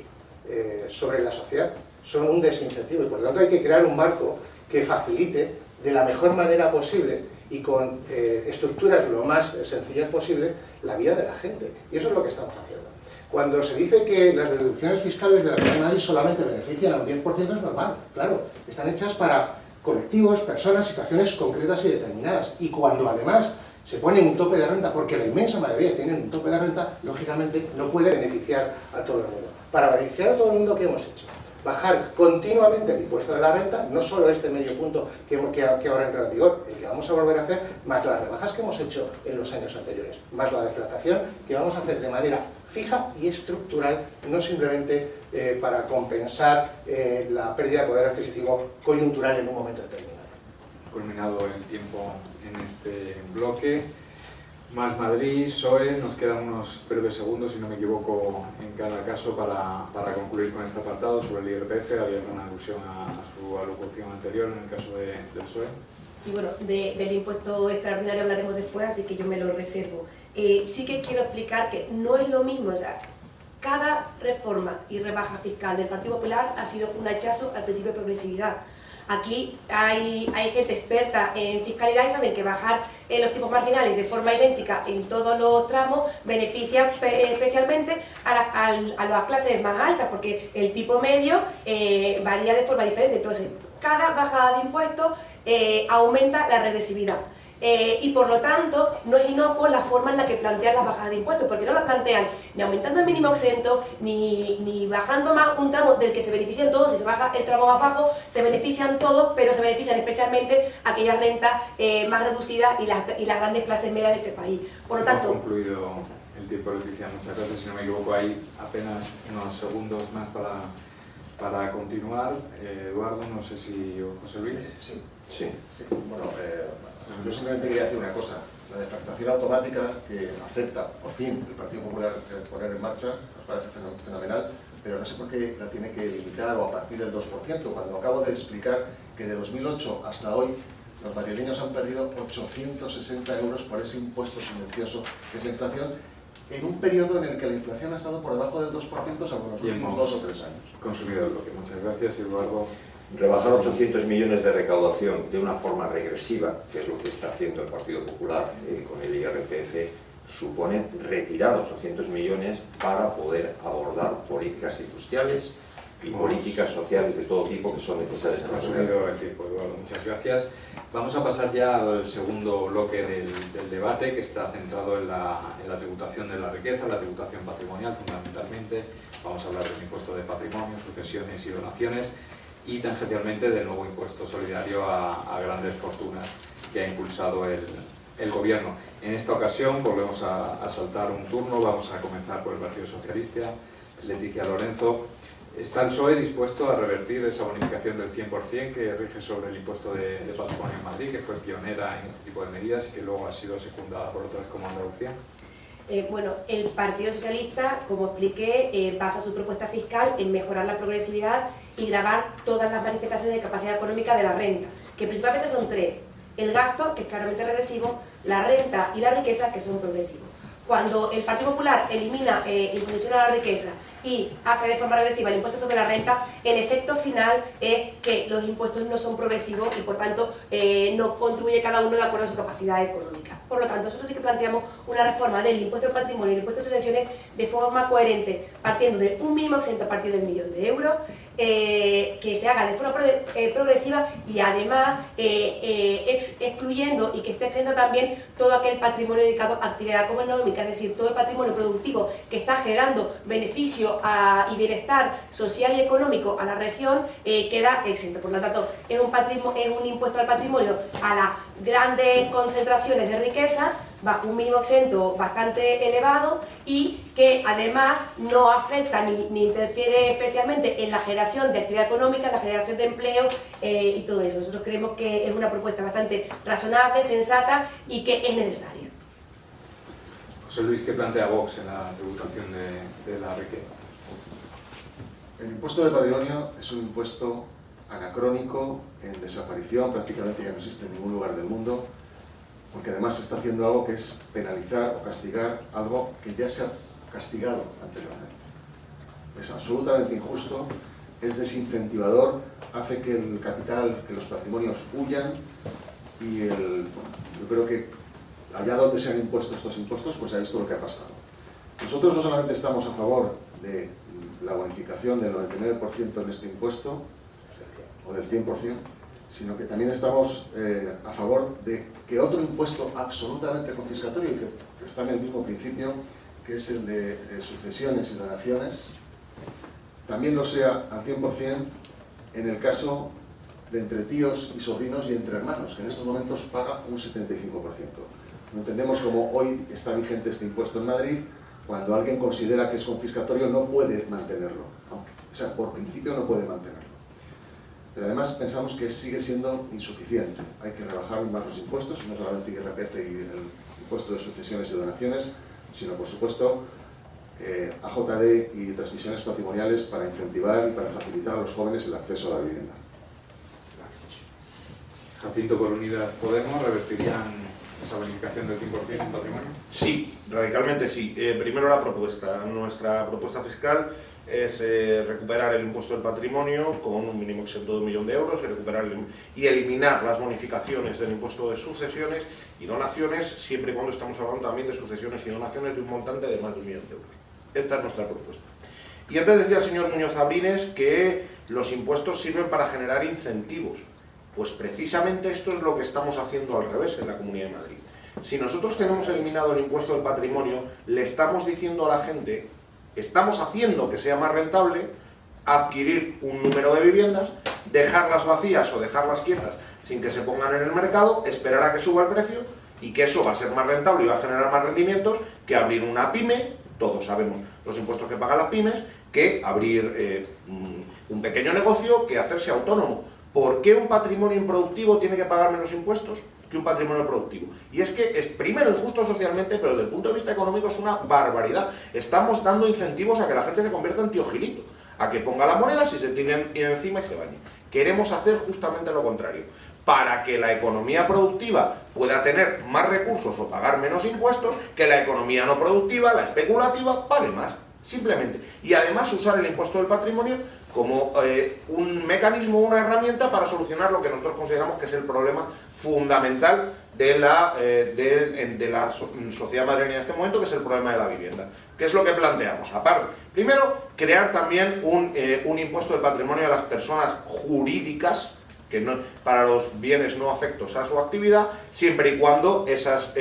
sobre la sociedad, son un desincentivo y, por lo tanto, hay que crear un marco que facilite de la mejor manera posible y con estructuras lo más sencillas posibles la vida de la gente. Y eso es lo que estamos haciendo. Cuando se dice que las deducciones fiscales de la Comunidad de Madrid solamente benefician a un 10%, es normal, claro. Están hechas para colectivos, personas, situaciones concretas y determinadas. Y cuando además Se ponen un tope de renta porque la inmensa mayoría tienen un tope de renta, lógicamente no puede beneficiar a todo el mundo. Para beneficiar a todo el mundo, ¿qué hemos hecho? Bajar continuamente el impuesto de la renta, no solo este medio punto que ahora entra en vigor, el que vamos a volver a hacer, más las rebajas que hemos hecho en los años anteriores, más la deflatación que vamos a hacer de manera fija y estructural, no simplemente para compensar la pérdida de poder adquisitivo coyuntural en un momento determinado. Culminado el tiempo en este bloque. Más Madrid, PSOE, nos quedan unos breves segundos, si no me equivoco, en cada caso para concluir con este apartado sobre el IRPF. ¿Había alguna alusión a su alocución anterior en el caso del PSOE? Sí, bueno, del impuesto extraordinario hablaremos después, así que yo me lo reservo. Sí que quiero explicar que no es lo mismo, o sea, cada reforma y rebaja fiscal del Partido Popular ha sido un hachazo al principio de progresividad. Aquí hay gente experta en fiscalidad y saben que bajar los tipos marginales de forma idéntica en todos los tramos beneficia especialmente a las clases más altas, porque el tipo medio varía de forma diferente. Entonces, cada bajada de impuestos aumenta la regresividad. Y por lo tanto no es inocuo la forma en la que plantean las bajadas de impuestos, porque no las plantean ni aumentando el mínimo exento, ni bajando más un tramo del que se benefician todos. Si se baja el tramo más bajo, se benefician todos, pero se benefician especialmente aquellas rentas más reducidas y las grandes clases medias de este país. Por lo tanto, hemos concluido el tiempo, Leticia, muchas gracias. Si no me equivoco, hay apenas unos segundos más para continuar. Eduardo, no sé si José Luis. Sí. Bueno, yo simplemente quería decir una cosa. La deflactación automática que acepta, por fin, el Partido Popular poner en marcha, nos parece fenomenal, pero no sé por qué la tiene que limitar o a partir del 2%, cuando acabo de explicar que de 2008 hasta hoy los madrileños han perdido 860 euros por ese impuesto silencioso que es la inflación, en un periodo en el que la inflación ha estado por debajo del 2% salvo los últimos 2 o 3 años. Consumido el bloque. Muchas gracias, Eduardo. Rebajar 800 millones de recaudación de una forma regresiva, que es lo que está haciendo el Partido Popular con el IRPF, supone retirar 800 millones para poder abordar políticas industriales y políticas sociales de todo tipo que son necesarias en la sociedad. El tiempo, Eduardo, muchas gracias. Vamos a pasar ya al segundo bloque del debate, que está centrado en la tributación de la riqueza, la tributación patrimonial fundamentalmente. Vamos a hablar del impuesto de patrimonio, sucesiones y donaciones, y tangencialmente del nuevo impuesto solidario a grandes fortunas que ha impulsado el Gobierno. En esta ocasión volvemos a saltar un turno. Vamos a comenzar por el Partido Socialista. Leticia Lorenzo, ¿está el PSOE dispuesto a revertir esa bonificación del 100% que rige sobre el impuesto de patrimonio en Madrid, que fue pionera en este tipo de medidas y que luego ha sido secundada por otras como Andalucía? Bueno, el Partido Socialista, como expliqué, basa su propuesta fiscal en mejorar la progresividad y gravar todas las manifestaciones de capacidad económica de la renta, que principalmente son 3. El gasto, que es claramente regresivo, la renta y la riqueza, que son progresivos. Cuando el Partido Popular elimina imposición a la riqueza y hace de forma regresiva el impuesto sobre la renta, el efecto final es que los impuestos no son progresivos y por tanto no contribuye cada uno de acuerdo a su capacidad económica. Por lo tanto, nosotros sí que planteamos una reforma del impuesto de patrimonio y del impuesto de sucesiones de forma coherente, partiendo de un mínimo exento a partir del 1.000.000 de euros, que se haga de forma progresiva y además excluyendo y que esté exento también todo aquel patrimonio dedicado a actividad económica, es decir, todo el patrimonio productivo que está generando beneficio y bienestar social y económico a la región queda exento. Por lo tanto, es un impuesto al patrimonio a las grandes concentraciones de riqueza bajo un mínimo exento bastante elevado y que además no afecta ni interfiere especialmente en la generación de actividad económica, en la generación de empleo y todo eso. Nosotros creemos que es una propuesta bastante razonable, sensata y que es necesaria. José Luis, ¿qué plantea Vox en la tributación de la riqueza? El impuesto de patrimonio es un impuesto anacrónico, en desaparición, prácticamente ya no existe en ningún lugar del mundo, porque además se está haciendo algo que es penalizar o castigar algo que ya se ha castigado anteriormente. Es absolutamente injusto, es desincentivador, hace que el capital, que los patrimonios huyan y yo creo que allá donde se han impuesto estos impuestos, pues ha visto lo que ha pasado. Nosotros no solamente estamos a favor de la bonificación del 99% en este impuesto, o del 100%, sino que también estamos a favor de que otro impuesto absolutamente confiscatorio, y que está en el mismo principio, que es el de sucesiones y donaciones, también lo sea al 100% en el caso de entre tíos y sobrinos y entre hermanos, que en estos momentos paga un 75%. No entendemos cómo hoy está vigente este impuesto en Madrid, cuando alguien considera que es confiscatorio no puede mantenerlo, o sea, por principio no puede mantenerlo. Pero además pensamos que sigue siendo insuficiente. Hay que rebajar más los impuestos, no solamente IRPF y el impuesto de sucesiones y donaciones, sino por supuesto AJD y transmisiones patrimoniales para incentivar y para facilitar a los jóvenes el acceso a la vivienda. Jacinto, por Unidas Podemos, ¿revertirían esa bonificación del 100% en patrimonio? Sí, radicalmente sí. Primero la propuesta. Nuestra propuesta fiscal es recuperar el impuesto del patrimonio con un mínimo exento de 1 millón de euros y eliminar las bonificaciones del impuesto de sucesiones y donaciones, siempre y cuando estamos hablando también de sucesiones y donaciones de un montante de más de 1 millón de euros. Esta es nuestra propuesta. Y antes decía el señor Muñoz Abrines que los impuestos sirven para generar incentivos. Pues precisamente esto es lo que estamos haciendo al revés en la Comunidad de Madrid. Si nosotros tenemos eliminado el impuesto del patrimonio, le estamos diciendo a la gente, estamos haciendo que sea más rentable adquirir un número de viviendas, dejarlas vacías o dejarlas quietas sin que se pongan en el mercado, esperar a que suba el precio y que eso va a ser más rentable y va a generar más rendimientos que abrir una pyme, todos sabemos los impuestos que pagan las pymes, que abrir un pequeño negocio, que hacerse autónomo. ¿Por qué un patrimonio improductivo tiene que pagar menos impuestos que un patrimonio productivo? Y es que es primero injusto socialmente, pero desde el punto de vista económico es una barbaridad. Estamos dando incentivos a que la gente se convierta en tío Gilito, a que ponga la moneda, si se tiene encima y se bañe. Queremos hacer justamente lo contrario. Para que la economía productiva pueda tener más recursos o pagar menos impuestos, que la economía no productiva, la especulativa, pague más, simplemente. Y además usar el impuesto del patrimonio como un mecanismo, una herramienta para solucionar lo que nosotros consideramos que es el problema fundamental de la sociedad madrileña en este momento, que es el problema de la vivienda. ¿Qué es lo que planteamos? Aparte, primero, crear también un impuesto del patrimonio a las personas jurídicas, que no, para los bienes no afectos a su actividad, siempre y cuando esos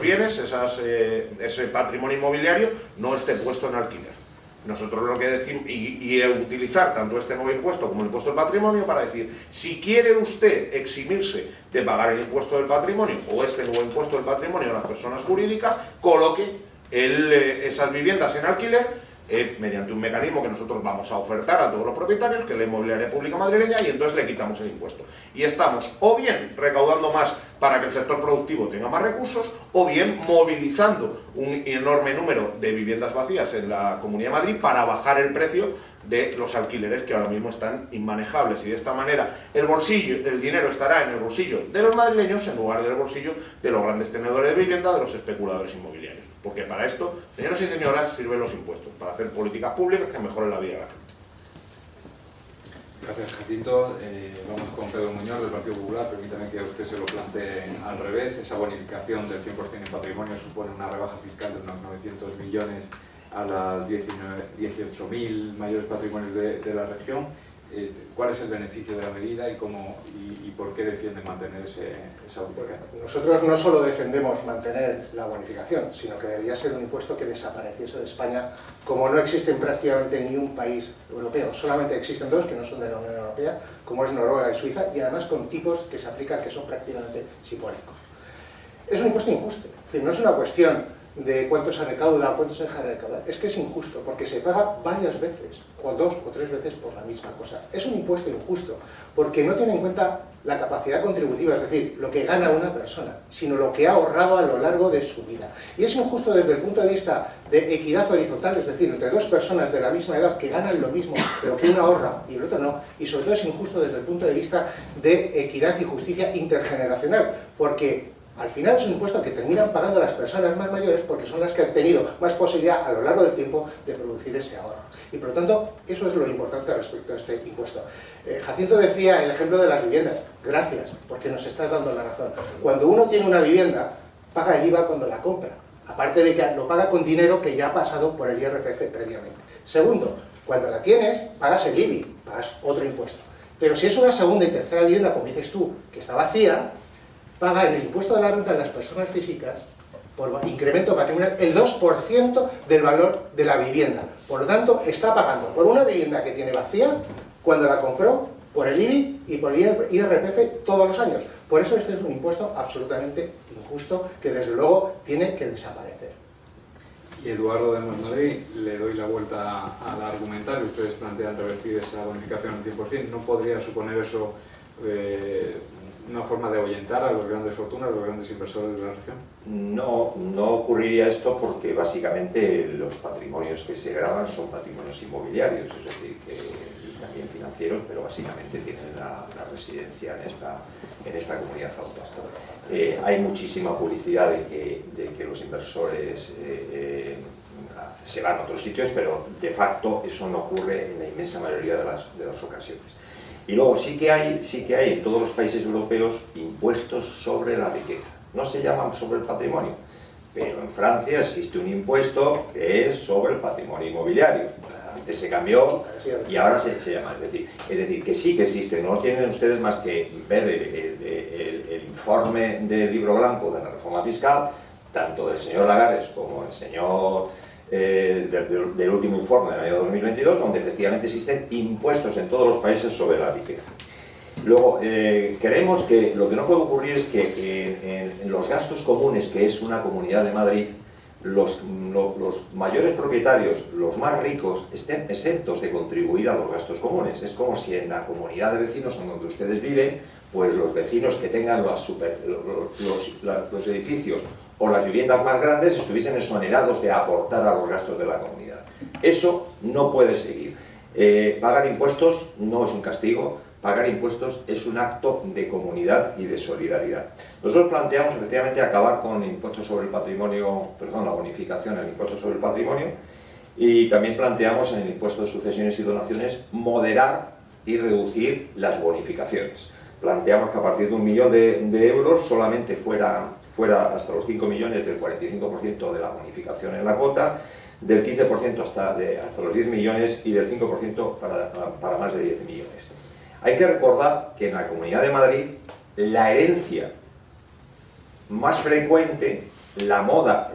bienes, ese patrimonio inmobiliario, no esté puesto en alquiler. Nosotros lo que decimos, y utilizar tanto este nuevo impuesto como el impuesto del patrimonio para decir, si quiere usted eximirse de pagar el impuesto del patrimonio o este nuevo impuesto del patrimonio a las personas jurídicas, coloque esas viviendas en alquiler mediante un mecanismo que nosotros vamos a ofertar a todos los propietarios, que es la inmobiliaria pública madrileña, y entonces le quitamos el impuesto. Y estamos o bien recaudando más para que el sector productivo tenga más recursos, o bien movilizando un enorme número de viviendas vacías en la Comunidad de Madrid para bajar el precio de los alquileres, que ahora mismo están inmanejables, y de esta manera el dinero estará en el bolsillo de los madrileños en lugar del bolsillo de los grandes tenedores de vivienda, de los especuladores inmobiliarios. Porque para esto, señores y señoras, sirven los impuestos, para hacer políticas públicas que mejoren la vida de la gente. Gracias, Jacinto. Vamos con Pedro Muñoz, del Partido Popular. Permítame que a usted se lo plantee al revés. Esa bonificación del 100% en patrimonio supone una rebaja fiscal de unos 900 millones a las 18.000 mayores patrimonios de la región. ¿Cuál es el beneficio de la medida y por qué defienden mantener esa bonificación? Nosotros no solo defendemos mantener la bonificación, sino que debería ser un impuesto que desapareciese de España, como no existe en prácticamente ni un país europeo. Solamente existen dos que no son de la Unión Europea, como es Noruega y Suiza, y además con tipos que se aplican que son prácticamente simbólicos. Es un impuesto injusto, es decir, no es una cuestión de cuánto se recauda o cuánto se deja de recaudar, es que es injusto, porque se paga varias veces, o 2 o 3 veces por la misma cosa. Es un impuesto injusto, porque no tiene en cuenta la capacidad contributiva, es decir, lo que gana una persona, sino lo que ha ahorrado a lo largo de su vida. Y es injusto desde el punto de vista de equidad horizontal, es decir, entre dos personas de la misma edad que ganan lo mismo, pero que uno ahorra y el otro no. Y sobre todo es injusto desde el punto de vista de equidad y justicia intergeneracional, porque al final es un impuesto que terminan pagando las personas más mayores porque son las que han tenido más posibilidad a lo largo del tiempo de producir ese ahorro. Y por lo tanto, eso es lo importante respecto a este impuesto. Jacinto decía el ejemplo de las viviendas. Gracias, porque nos estás dando la razón. Cuando uno tiene una vivienda, paga el IVA cuando la compra. Aparte de que lo paga con dinero que ya ha pasado por el IRPF previamente. Segundo, cuando la tienes, pagas el IBI, pagas otro impuesto. Pero si es una segunda y tercera vivienda, como dices tú, que está vacía, paga en el impuesto de la renta de las personas físicas, por incremento patrimonial, el 2% del valor de la vivienda. Por lo tanto, está pagando por una vivienda que tiene vacía, cuando la compró, por el IBI y por el IRPF todos los años. Por eso este es un impuesto absolutamente injusto que desde luego tiene que desaparecer. Y Eduardo de Madrid, le doy la vuelta al argumental. Ustedes plantean revertir esa bonificación al 100%. ¿No podría suponer eso una forma de ahuyentar a las grandes fortunas, a los grandes inversores de la región? No, no ocurriría esto porque básicamente los patrimonios que se graban son patrimonios inmobiliarios, es decir, que también financieros, pero básicamente tienen la residencia en esta comunidad autónoma. Hay muchísima publicidad de que los inversores se van a otros sitios, pero de facto eso no ocurre en la inmensa mayoría de las ocasiones. Y luego sí que hay en todos los países europeos impuestos sobre la riqueza. No se llaman sobre el patrimonio, pero en Francia existe un impuesto que es sobre el patrimonio inmobiliario. Antes se cambió y ahora se llama. Es decir, que sí que existe. No tienen ustedes más que ver el informe del libro blanco de la reforma fiscal, tanto del señor Lagares como el señor del último informe del año 2022, donde efectivamente existen impuestos en todos los países sobre la riqueza. Luego, creemos que lo que no puede ocurrir es que en los gastos comunes, que es una Comunidad de Madrid, los mayores propietarios, los más ricos, estén exentos de contribuir a los gastos comunes. Es como si en la comunidad de vecinos en donde ustedes viven, pues los vecinos que tengan los edificios o las viviendas más grandes estuviesen exonerados de aportar a los gastos de la comunidad. Eso no puede seguir. Pagar impuestos no es un castigo, pagar impuestos es un acto de comunidad y de solidaridad. Nosotros planteamos efectivamente acabar con el impuesto sobre el patrimonio, perdón, la bonificación al impuesto sobre el patrimonio, y también planteamos en el impuesto de sucesiones y donaciones moderar y reducir las bonificaciones. Planteamos que a partir de 1 millón de euros solamente fuera hasta los 5 millones del 45% de la bonificación en la cuota, del 15% hasta los 10 millones y del 5% para más de 10 millones. Hay que recordar que en la Comunidad de Madrid la herencia más frecuente, la moda,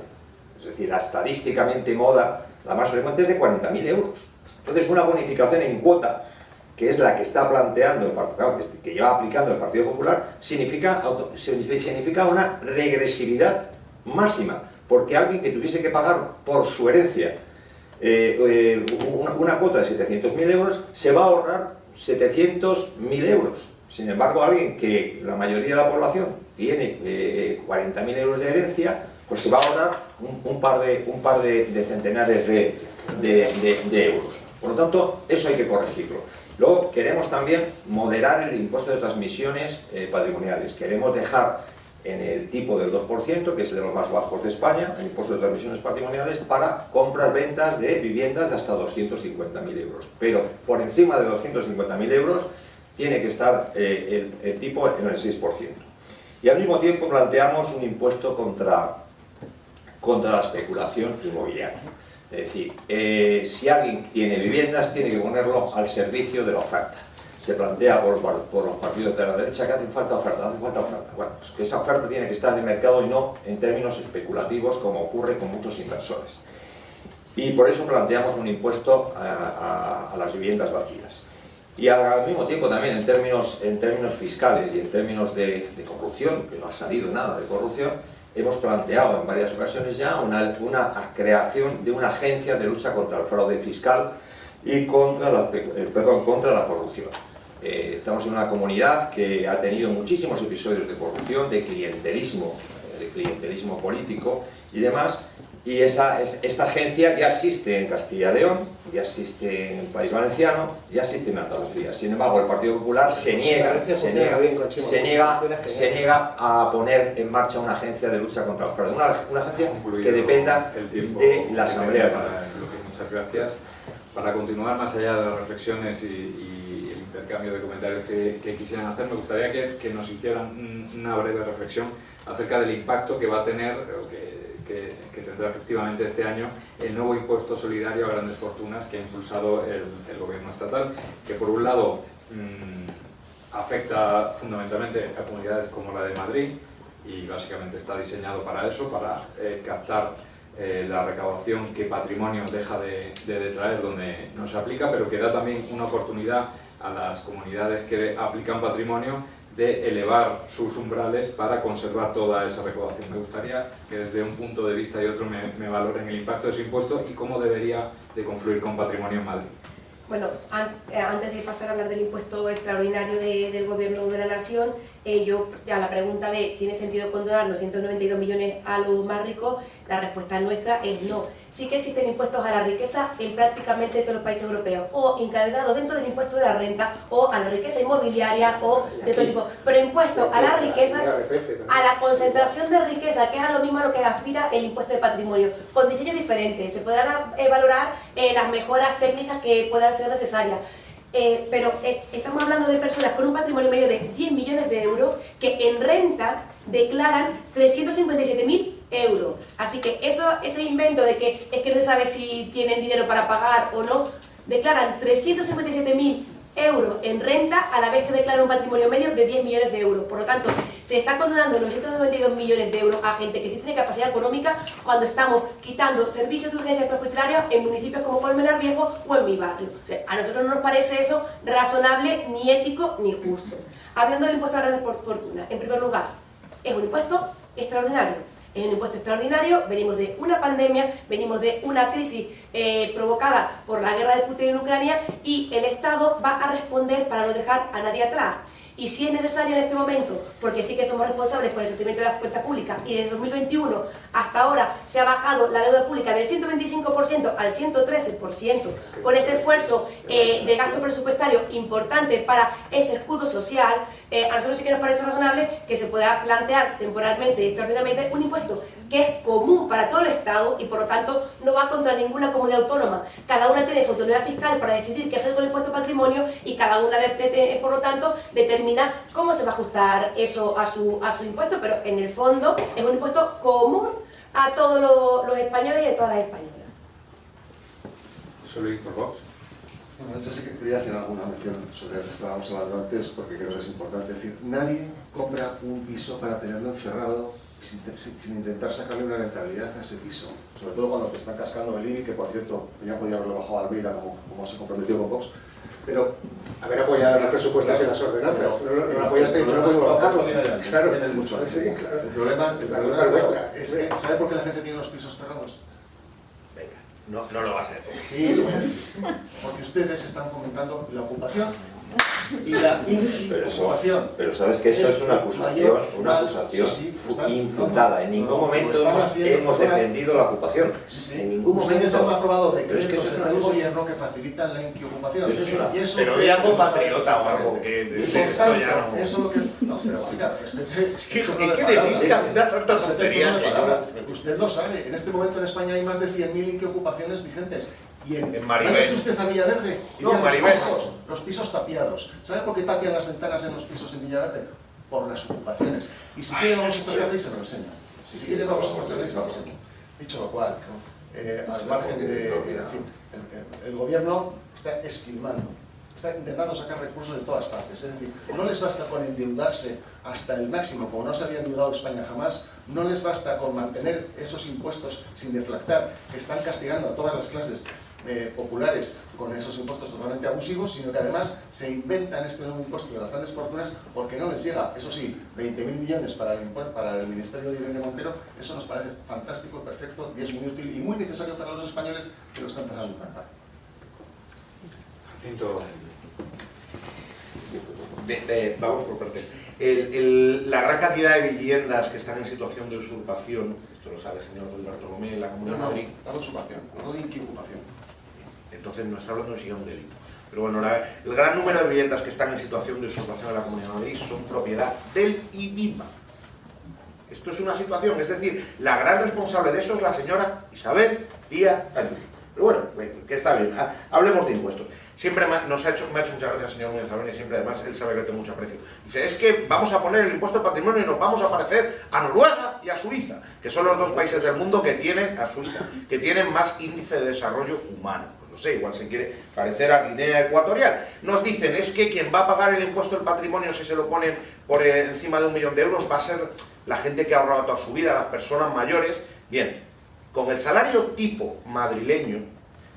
es decir, la estadísticamente moda, la más frecuente es de 40.000 euros. Entonces una bonificación en cuota, que es la que está planteando, que lleva aplicando el Partido Popular, significa una regresividad máxima, porque alguien que tuviese que pagar por su herencia una cuota de 700.000 euros se va a ahorrar 700.000 euros. Sin embargo, alguien que la mayoría de la población tiene 40.000 euros de herencia, pues se va a ahorrar un par de centenares de euros. Por lo tanto, eso hay que corregirlo. Luego, queremos también moderar el impuesto de transmisiones patrimoniales. Queremos dejar en el tipo del 2%, que es de los más bajos de España, el impuesto de transmisiones patrimoniales para compras-ventas de viviendas de hasta 250.000 euros. Pero por encima de 250.000 euros tiene que estar el tipo en el 6%. Y al mismo tiempo planteamos un impuesto contra la especulación inmobiliaria. Es decir, si alguien tiene viviendas, tiene que ponerlo al servicio de la oferta. Se plantea por los partidos de la derecha que hace falta oferta. Bueno, pues que esa oferta tiene que estar en el mercado y no en términos especulativos, como ocurre con muchos inversores. Y por eso planteamos un impuesto a las viviendas vacías. Y al mismo tiempo también en términos fiscales y en términos de corrupción, que no ha salido nada de corrupción, hemos planteado en varias ocasiones ya una creación de una agencia de lucha contra el fraude fiscal y contra la corrupción. Estamos en una comunidad que ha tenido muchísimos episodios de corrupción, de clientelismo político y demás, y esta agencia ya existe en Castilla y León, ya existe en el País Valenciano, ya existe en Andalucía. Sin embargo, el Partido Popular se niega a poner en marcha una agencia de lucha contra el fraude, una agencia que dependa de la Asamblea. Muchas gracias. Para continuar más allá de las reflexiones y el intercambio de comentarios que quisieran hacer, me gustaría que nos hicieran una breve reflexión acerca del impacto que va a tener, o que tendrá efectivamente este año, el nuevo impuesto solidario a grandes fortunas que ha impulsado el gobierno estatal, que por un lado afecta fundamentalmente a comunidades como la de Madrid y básicamente está diseñado para eso, para captar la recaudación que patrimonio deja de detraer donde no se aplica, pero que da también una oportunidad a las comunidades que aplican patrimonio de elevar sus umbrales para conservar toda esa recaudación. Me gustaría que desde un punto de vista y otro me valoren el impacto de ese impuesto y cómo debería de confluir con patrimonio en Madrid. Bueno, antes de pasar a hablar del impuesto extraordinario del Gobierno de la Nación, yo ya la pregunta de ¿tiene sentido condonar los 192 millones a los más ricos? La respuesta nuestra es no. Sí que existen impuestos a la riqueza en prácticamente todos los países europeos, o encadenados dentro del impuesto de la renta, o a la riqueza inmobiliaria, o de otro tipo. Pero impuesto a la riqueza, a la concentración de riqueza, que es a lo mismo a lo que aspira el impuesto de patrimonio, con diseños diferentes. Se podrán valorar las mejoras técnicas que puedan ser necesarias. Pero estamos hablando de personas con un patrimonio medio de 10 millones de euros que en renta declaran 357.000 euros. Así que ese invento de que es que no se sabe si tienen dinero para pagar o no, declaran 357.000 euros en renta a la vez que declaran un patrimonio medio de 10 millones de euros. Por lo tanto, se está condonando 992 millones de euros a gente que sí tiene capacidad económica cuando estamos quitando servicios de urgencia extrahospitalarios en municipios como Colmenar Viejo o en mi barrio. O sea, a nosotros no nos parece eso razonable, ni ético, ni justo. Hablando del impuesto a las grandes por fortuna, en primer lugar, es un impuesto extraordinario. Es un impuesto extraordinario, venimos de una pandemia, venimos de una crisis provocada por la guerra de Putin en Ucrania y el Estado va a responder para no dejar a nadie atrás. Y si es necesario en este momento, porque sí que somos responsables por el sostenimiento de las cuentas públicas y desde 2021 hasta ahora se ha bajado la deuda pública del 125% al 113%, con ese esfuerzo de gasto presupuestario importante para ese escudo social, a nosotros sí que nos parece razonable que se pueda plantear temporalmente y extraordinariamente un impuesto que es común para todo el Estado y por lo tanto no va contra ninguna comunidad autónoma. Cada una tiene su autonomía fiscal para decidir qué hacer con el impuesto de patrimonio y cada una, por lo tanto, determina cómo se va a ajustar eso a su impuesto, pero en el fondo es un impuesto común a todos los españoles y a todas las españolas. José Luis, por Vox. Bueno, yo sí que quería hacer alguna mención sobre lo que estábamos hablando antes, porque creo que es importante decir, nadie compra un piso para tenerlo encerrado sin intentar sacarle una rentabilidad a ese piso, sobre todo cuando te están cascando el IBI, que por cierto, ya podía haberlo bajado a Almeida como se comprometió con Vox, pero haber apoyado los presupuestos y las ordenanzas, no lo apoyaste y no podemos bajarlo. Claro, viene mucho antes. Sí, claro. El problema es que, ¿sabe por qué la gente tiene los pisos cerrados? Venga, no lo vas a decir. Sí, lo voy a decir. Porque ustedes están fomentando la ocupación y la ocupación. Pero sabes que eso es una acusación infundada. En ningún momento hemos defendido la ocupación. En ningún momento. Ustedes han aprobado decretos en el gobierno que facilitan la inquiocupación. Pero di algo patriota o algo que esto ya no. Eso lo que. No, pero oiga, respete. ¿Qué decís? Unas hartas tonterías. Usted lo sabe. En este momento en España hay más de 100.000 inquiocupaciones vigentes. Y en Maribel. ¿Váyase usted a Villaverde? Y no, Maribel. Los pisos tapiados. ¿Sabe por qué tapian las ventanas en los pisos en Villaverde? Por las ocupaciones. Y si quiere vamos a estar ahí y se lo enseñas. Y si quiere vamos a estar ahí y se lo enseñas. Dicho lo cual, ¿no? Al margen de... En fin, el gobierno está esquilmando. Está intentando sacar recursos de todas partes. Es decir, no les basta con endeudarse hasta el máximo, como no se había endeudado España jamás, no les basta con mantener esos impuestos sin deflactar, que están castigando a todas las clases populares con esos impuestos totalmente abusivos, sino que además se inventan este nuevo impuesto de las grandes fortunas porque no les llega. Eso sí, 20.000 millones para el Ministerio de Irene Montero, eso nos parece fantástico, perfecto, y es muy útil y muy necesario para los españoles que lo están pasando tan mal. Vamos por partes. La gran cantidad de viviendas que están en situación de usurpación, esto lo sabe el señor Ruiz Bartolomé, en la Comunidad de Madrid. No de usurpación, no de inquiocupación. Entonces no está hablando de siquiera un delito. Pero bueno, el gran número de viviendas que están en situación de usurpación en la Comunidad de Madrid son propiedad del IBIMA. Esto es una situación, es decir, la gran responsable de eso es la señora Isabel Díaz Ayuso. Pero bueno, que está bien, hablemos de impuestos. Siempre me ha hecho muchas gracias el señor Núñez Albén y siempre además él sabe que tengo mucho aprecio. Dice, es que vamos a poner el impuesto de patrimonio y nos vamos a parecer a Noruega y a Suiza, que son los dos países del mundo que tienen, a Suiza, que tienen más índice de desarrollo humano. Pues no sé, igual se quiere parecer a Guinea Ecuatorial. Nos dicen, es que quien va a pagar el impuesto del patrimonio si se lo ponen por encima de 1 millón de euros va a ser la gente que ha ahorrado toda su vida, las personas mayores. Bien, con el salario tipo madrileño,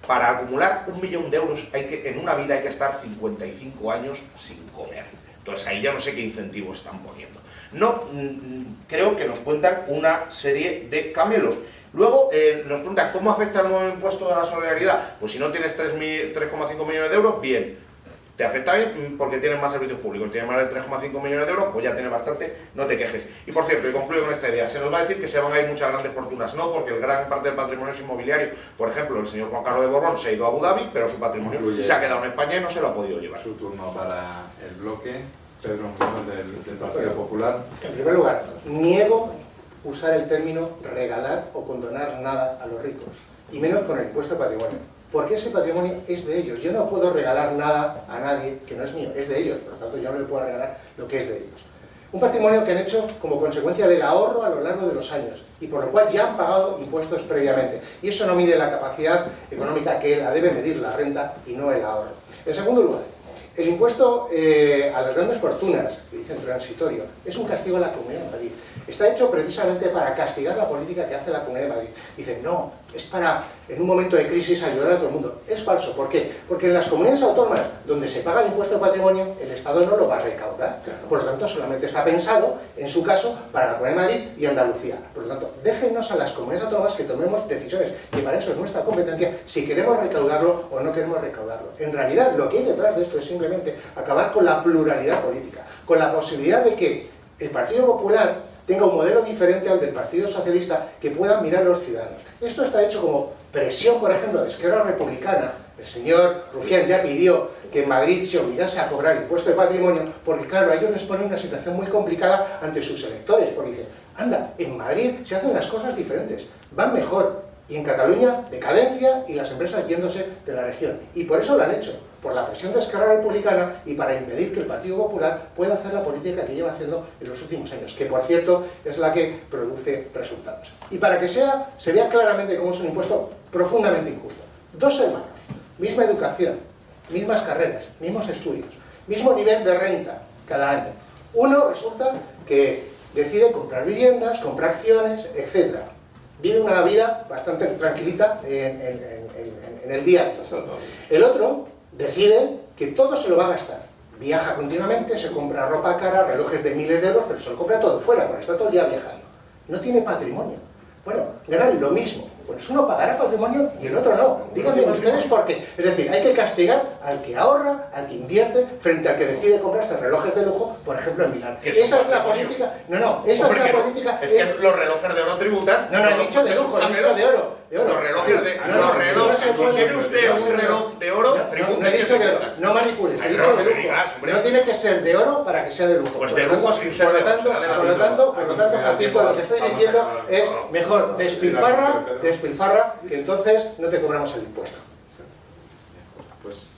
para acumular 1 millón de euros en una vida hay que estar 55 años sin comer. Entonces ahí ya no sé qué incentivo están poniendo. No, creo que nos cuentan una serie de camelos. Luego nos preguntan, ¿cómo afecta el nuevo impuesto de la solidaridad? Pues si no tienes 3,5 millones de euros, bien. Te afecta bien porque tienes más servicios públicos, tienes más de 3,5 millones de euros, pues ya tienes bastante, no te quejes. Y por cierto, y concluyo con esta idea, se nos va a decir que se van a ir muchas grandes fortunas, no, porque el gran parte del patrimonio es inmobiliario. Por ejemplo, el señor Juan Carlos de Borbón se ha ido a Abu Dhabi, pero su patrimonio se ha quedado en España y no se lo ha podido llevar. Su turno para el bloque. Pedro Muñoz, del Partido Popular. En primer lugar, niego usar el término regalar o condonar nada a los ricos, y menos con el impuesto de patrimonio, porque ese patrimonio es de ellos. Yo no puedo regalar nada a nadie que no es mío, es de ellos, por lo tanto yo no le puedo regalar lo que es de ellos. Un patrimonio que han hecho como consecuencia del ahorro a lo largo de los años y por lo cual ya han pagado impuestos previamente, y eso no mide la capacidad económica que la debe medir la renta y no el ahorro. En segundo lugar, el impuesto a las grandes fortunas, que dicen transitorio, es un castigo a la Comunidad de Madrid. Está hecho precisamente para castigar la política que hace la Comunidad de Madrid. Dicen, no, es para, en un momento de crisis, ayudar a todo el mundo. Es falso. ¿Por qué? Porque en las comunidades autónomas donde se paga el impuesto de patrimonio, el Estado no lo va a recaudar. Por lo tanto, solamente está pensado, en su caso, para la Comunidad de Madrid y Andalucía. Por lo tanto, déjennos a las comunidades autónomas que tomemos decisiones, que para eso es nuestra competencia, si queremos recaudarlo o no queremos recaudarlo. En realidad, lo que hay detrás de esto es simplemente acabar con la pluralidad política, con la posibilidad de que el Partido Popular tenga un modelo diferente al del Partido Socialista que puedan mirar a los ciudadanos. Esto está hecho como presión, por ejemplo, de Esquerra Republicana. El señor Rufián ya pidió que en Madrid se obligase a cobrar el impuesto de patrimonio, porque claro, a ellos les pone una situación muy complicada ante sus electores, porque dicen, anda, en Madrid se hacen las cosas diferentes, van mejor, y en Cataluña, decadencia y las empresas yéndose de la región. Y por eso lo han hecho, por la presión de Esquerra Republicana y para impedir que el Partido Popular pueda hacer la política que lleva haciendo en los últimos años, que por cierto es la que produce resultados. Y para que se vea claramente cómo es un impuesto profundamente injusto. Dos hermanos, misma educación, mismas carreras, mismos estudios, mismo nivel de renta cada año. Uno resulta que decide comprar viviendas, comprar acciones, etc. Vive una vida bastante tranquilita en el día a día. El otro decide que todo se lo va a gastar. Viaja continuamente, se compra ropa cara, relojes de miles de euros, pero se lo compra todo fuera, porque está todo el día viajando. No tiene patrimonio. Bueno, ganan lo mismo. Pues uno pagará patrimonio y el otro no. Díganme ustedes por qué. Es decir, hay que castigar al que ahorra, al que invierte, frente al que decide comprarse relojes de lujo, por ejemplo, en Milán. Esa es la política. No, esa es la política. Es que los relojes de oro tributan. No, he dicho de lujo, he dicho de oro. Los relojes de oro. Si tiene usted un reloj de oro, tributa. No he dicho de oro. No manipules, he dicho de lujo. No tiene que ser de oro para que sea de lujo. Pues de lujo sin ser de oro. Por lo tanto, Jacinto, lo que estoy diciendo es mejor despilfarra, que entonces no te cobramos el impuesto. Pues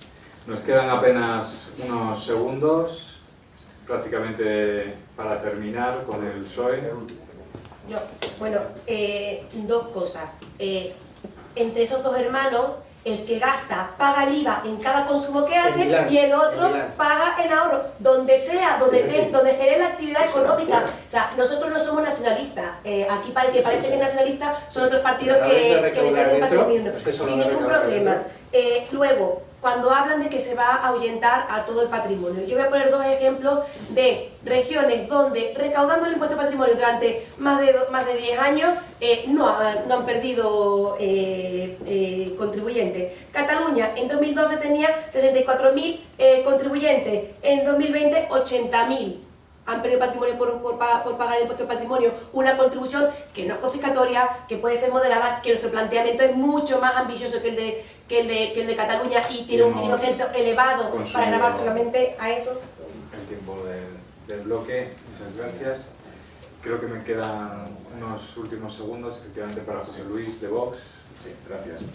nos quedan apenas unos segundos, prácticamente para terminar con el PSOE. Bueno, dos cosas. Entre esos dos hermanos, el que gasta paga el IVA en cada consumo que hace y el otro paga en ahorro, donde sea, donde genere la actividad económica. O sea, nosotros no somos nacionalistas. Aquí para el que parece que es nacionalista son otros partidos que defienden el patrimonio, sin ningún problema. Luego, cuando hablan de que se va a ahuyentar a todo el patrimonio, yo voy a poner dos ejemplos de regiones donde, recaudando el impuesto de patrimonio durante más de 10 años, no han perdido contribuyentes. Cataluña en 2012 tenía 64.000 contribuyentes, en 2020 80.000. Han perdido patrimonio por pagar el impuesto de patrimonio, una contribución que no es confiscatoria, que puede ser moderada, que nuestro planteamiento es mucho más ambicioso que el de Cataluña y tiene un mínimo elevado para grabar solamente a eso. El tiempo del bloque, muchas gracias. Creo que me quedan unos últimos segundos, efectivamente, para José Luis de Vox. Sí, gracias.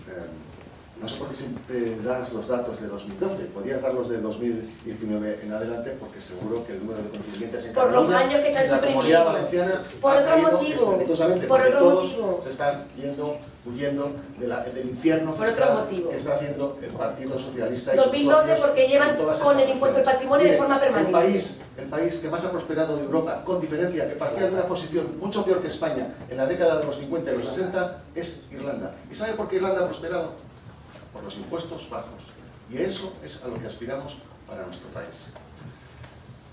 no sé por qué siempre das los datos de 2012, podrías darlos de 2019 en adelante, porque seguro que el número de contribuyentes en por los Cataluña, años que se han en la suprimido, Comunidad Valenciana, por ha otro caído motivo, estrepitosamente, por porque otro todos motivo. se están huyendo del infierno Por fiscal otro motivo. que está haciendo el Partido Socialista y sus 2012 socios porque llevan en todas con esas el impuesto del regiones. patrimonio de Mire, forma permanente. el país que más ha prosperado de Europa, con diferencia, que partía de una posición mucho peor que España en la década de los 50 y los 60, es Irlanda. ¿Y sabe por qué Irlanda ha prosperado? Por los impuestos bajos. Y eso es a lo que aspiramos para nuestro país.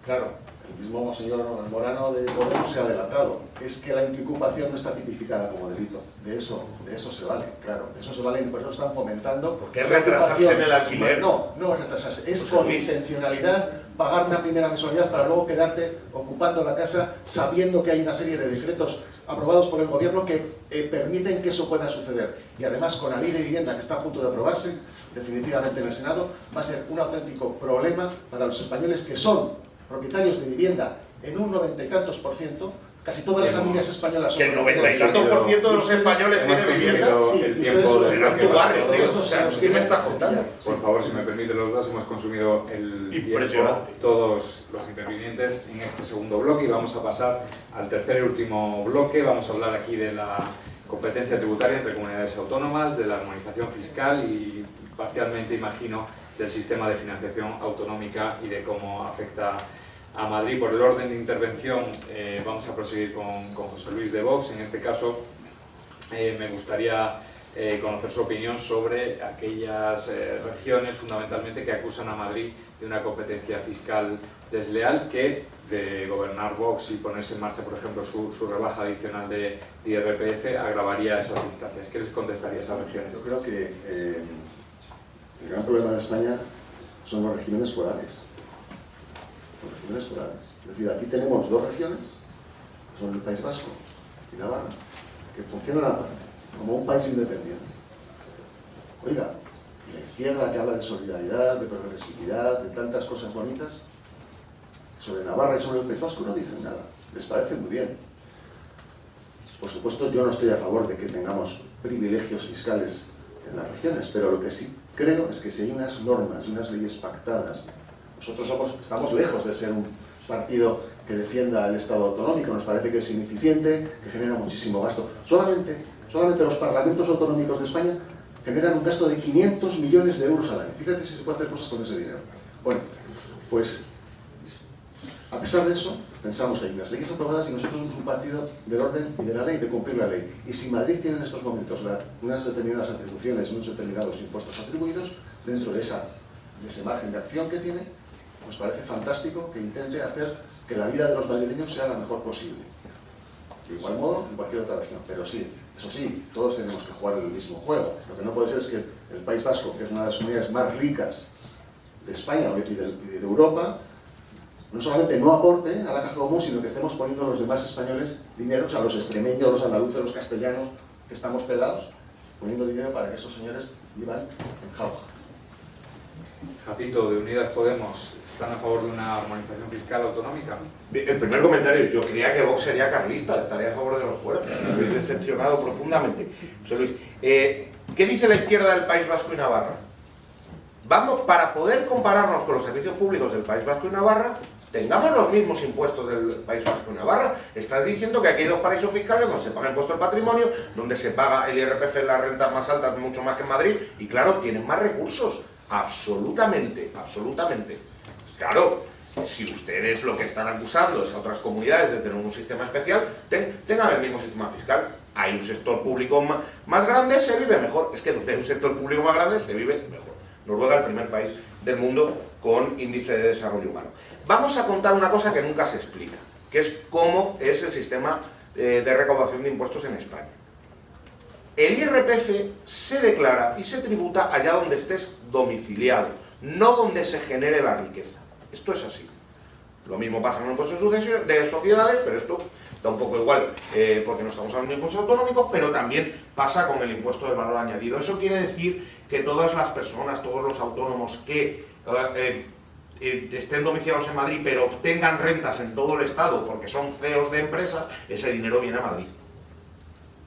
Claro, el mismo señor Morano de Podemos se ha adelantado. Es que la antiocupación no está tipificada como delito. De eso se vale, claro. De eso se vale y por eso están fomentando. Porque es retrasarse en el alquiler. No es retrasarse. Es con intencionalidad pagar una primera mensualidad para luego quedarte ocupando la casa sabiendo que hay una serie de decretos aprobados por el gobierno que permiten que eso pueda suceder. Y además con la ley de vivienda que está a punto de aprobarse definitivamente en el Senado, va a ser un auténtico problema para los españoles que son propietarios de vivienda en un 90 y tantos %. Casi todas las familias españolas son Que el 90 y tantos % de los españoles tienen vivienda. Sí, el ustedes tiempo de serán tu barrio, todos. tío. O sea, ¿qué me estás contando? Por favor, si me permite los dos, hemos consumido el tiempo, Impresionante. todos los intervinientes en este segundo bloque y vamos a pasar al tercer y último bloque. Vamos a hablar aquí de la competencia tributaria entre comunidades autónomas, de la armonización fiscal y parcialmente, imagino, del sistema de financiación autonómica y de cómo afecta a Madrid. Por el orden de intervención vamos a proseguir con José Luis de Vox. En este caso me gustaría conocer su opinión sobre aquellas regiones fundamentalmente que acusan a Madrid de una competencia fiscal desleal que de gobernar Vox y ponerse en marcha, por ejemplo, su rebaja adicional de IRPF agravaría esas distancias. ¿Qué les contestaría a esas regiones? Yo creo que el gran problema de España son los regímenes forales. Los regímenes forales. Es decir, aquí tenemos dos regiones, que son el País Vasco y Navarra, que funcionan aparte, como un país independiente. Oiga, la izquierda que habla de solidaridad, de progresividad, de tantas cosas bonitas, sobre Navarra y sobre el País Vasco no dicen nada. Les parece muy bien. Por supuesto, yo no estoy a favor de que tengamos privilegios fiscales en las regiones, pero lo que sí creo es que si hay unas normas y unas leyes pactadas, nosotros estamos lejos de ser un partido que defienda el Estado autonómico, nos parece que es ineficiente, que genera muchísimo gasto. Solamente los parlamentos autonómicos de España generan un gasto de 500 millones de euros al año. Fíjate si se puede hacer cosas con ese dinero. Bueno, pues a pesar de eso, pensamos que hay unas leyes aprobadas y nosotros somos un partido del orden y de la ley, de cumplir la ley. Y si Madrid tiene en estos momentos unas determinadas atribuciones, unos determinados impuestos atribuidos, dentro de ese margen de acción que tiene, nos parece fantástico que intente hacer que la vida de los madrileños sea la mejor posible. De igual modo, en cualquier otra región. Pero sí, eso sí, todos tenemos que jugar el mismo juego. Lo que no puede ser es que el País Vasco, que es una de las comunidades más ricas de España y de Europa, no solamente no aporte a la caja común, sino que estemos poniendo a los demás españoles dinero, o sea, a los extremeños, los andaluces, los castellanos, que estamos pelados, poniendo dinero para que esos señores vivan en jauja. Jacinto, de Unidas Podemos, ¿están a favor de una armonización fiscal autonómica? El primer comentario, yo creía que Vox sería carlista, estaría a favor de los fueros. Me habéis decepcionado profundamente. José Luis, ¿qué dice la izquierda del País Vasco y Navarra? Vamos, para poder compararnos con los servicios públicos del País Vasco y Navarra, tengamos los mismos impuestos del País Vasco y Navarra. Estás diciendo que aquí hay dos paraísos fiscales donde se paga impuesto al patrimonio, donde se paga el IRPF en las rentas más altas, mucho más que en Madrid, y claro, tienen más recursos. Absolutamente, absolutamente. Claro, si ustedes lo que están acusando es a otras comunidades de tener un sistema especial, tengan el mismo sistema fiscal. Hay un sector público más grande, se vive mejor. Es que donde hay un sector público más grande, se vive mejor. Noruega, el primer país del mundo con índice de desarrollo humano. Vamos a contar una cosa que nunca se explica, que es cómo es el sistema de recaudación de impuestos en España. El IRPF se declara y se tributa allá donde estés domiciliado, no donde se genere la riqueza. Esto es así. Lo mismo pasa con el impuesto de sociedades, pero esto da un poco igual, porque no estamos hablando de impuestos autonómicos, pero también pasa con el impuesto del valor añadido. Eso quiere decir que todas las personas, todos los autónomos que estén domiciliados en Madrid, pero obtengan rentas en todo el Estado porque son CEOs de empresas, ese dinero viene a Madrid.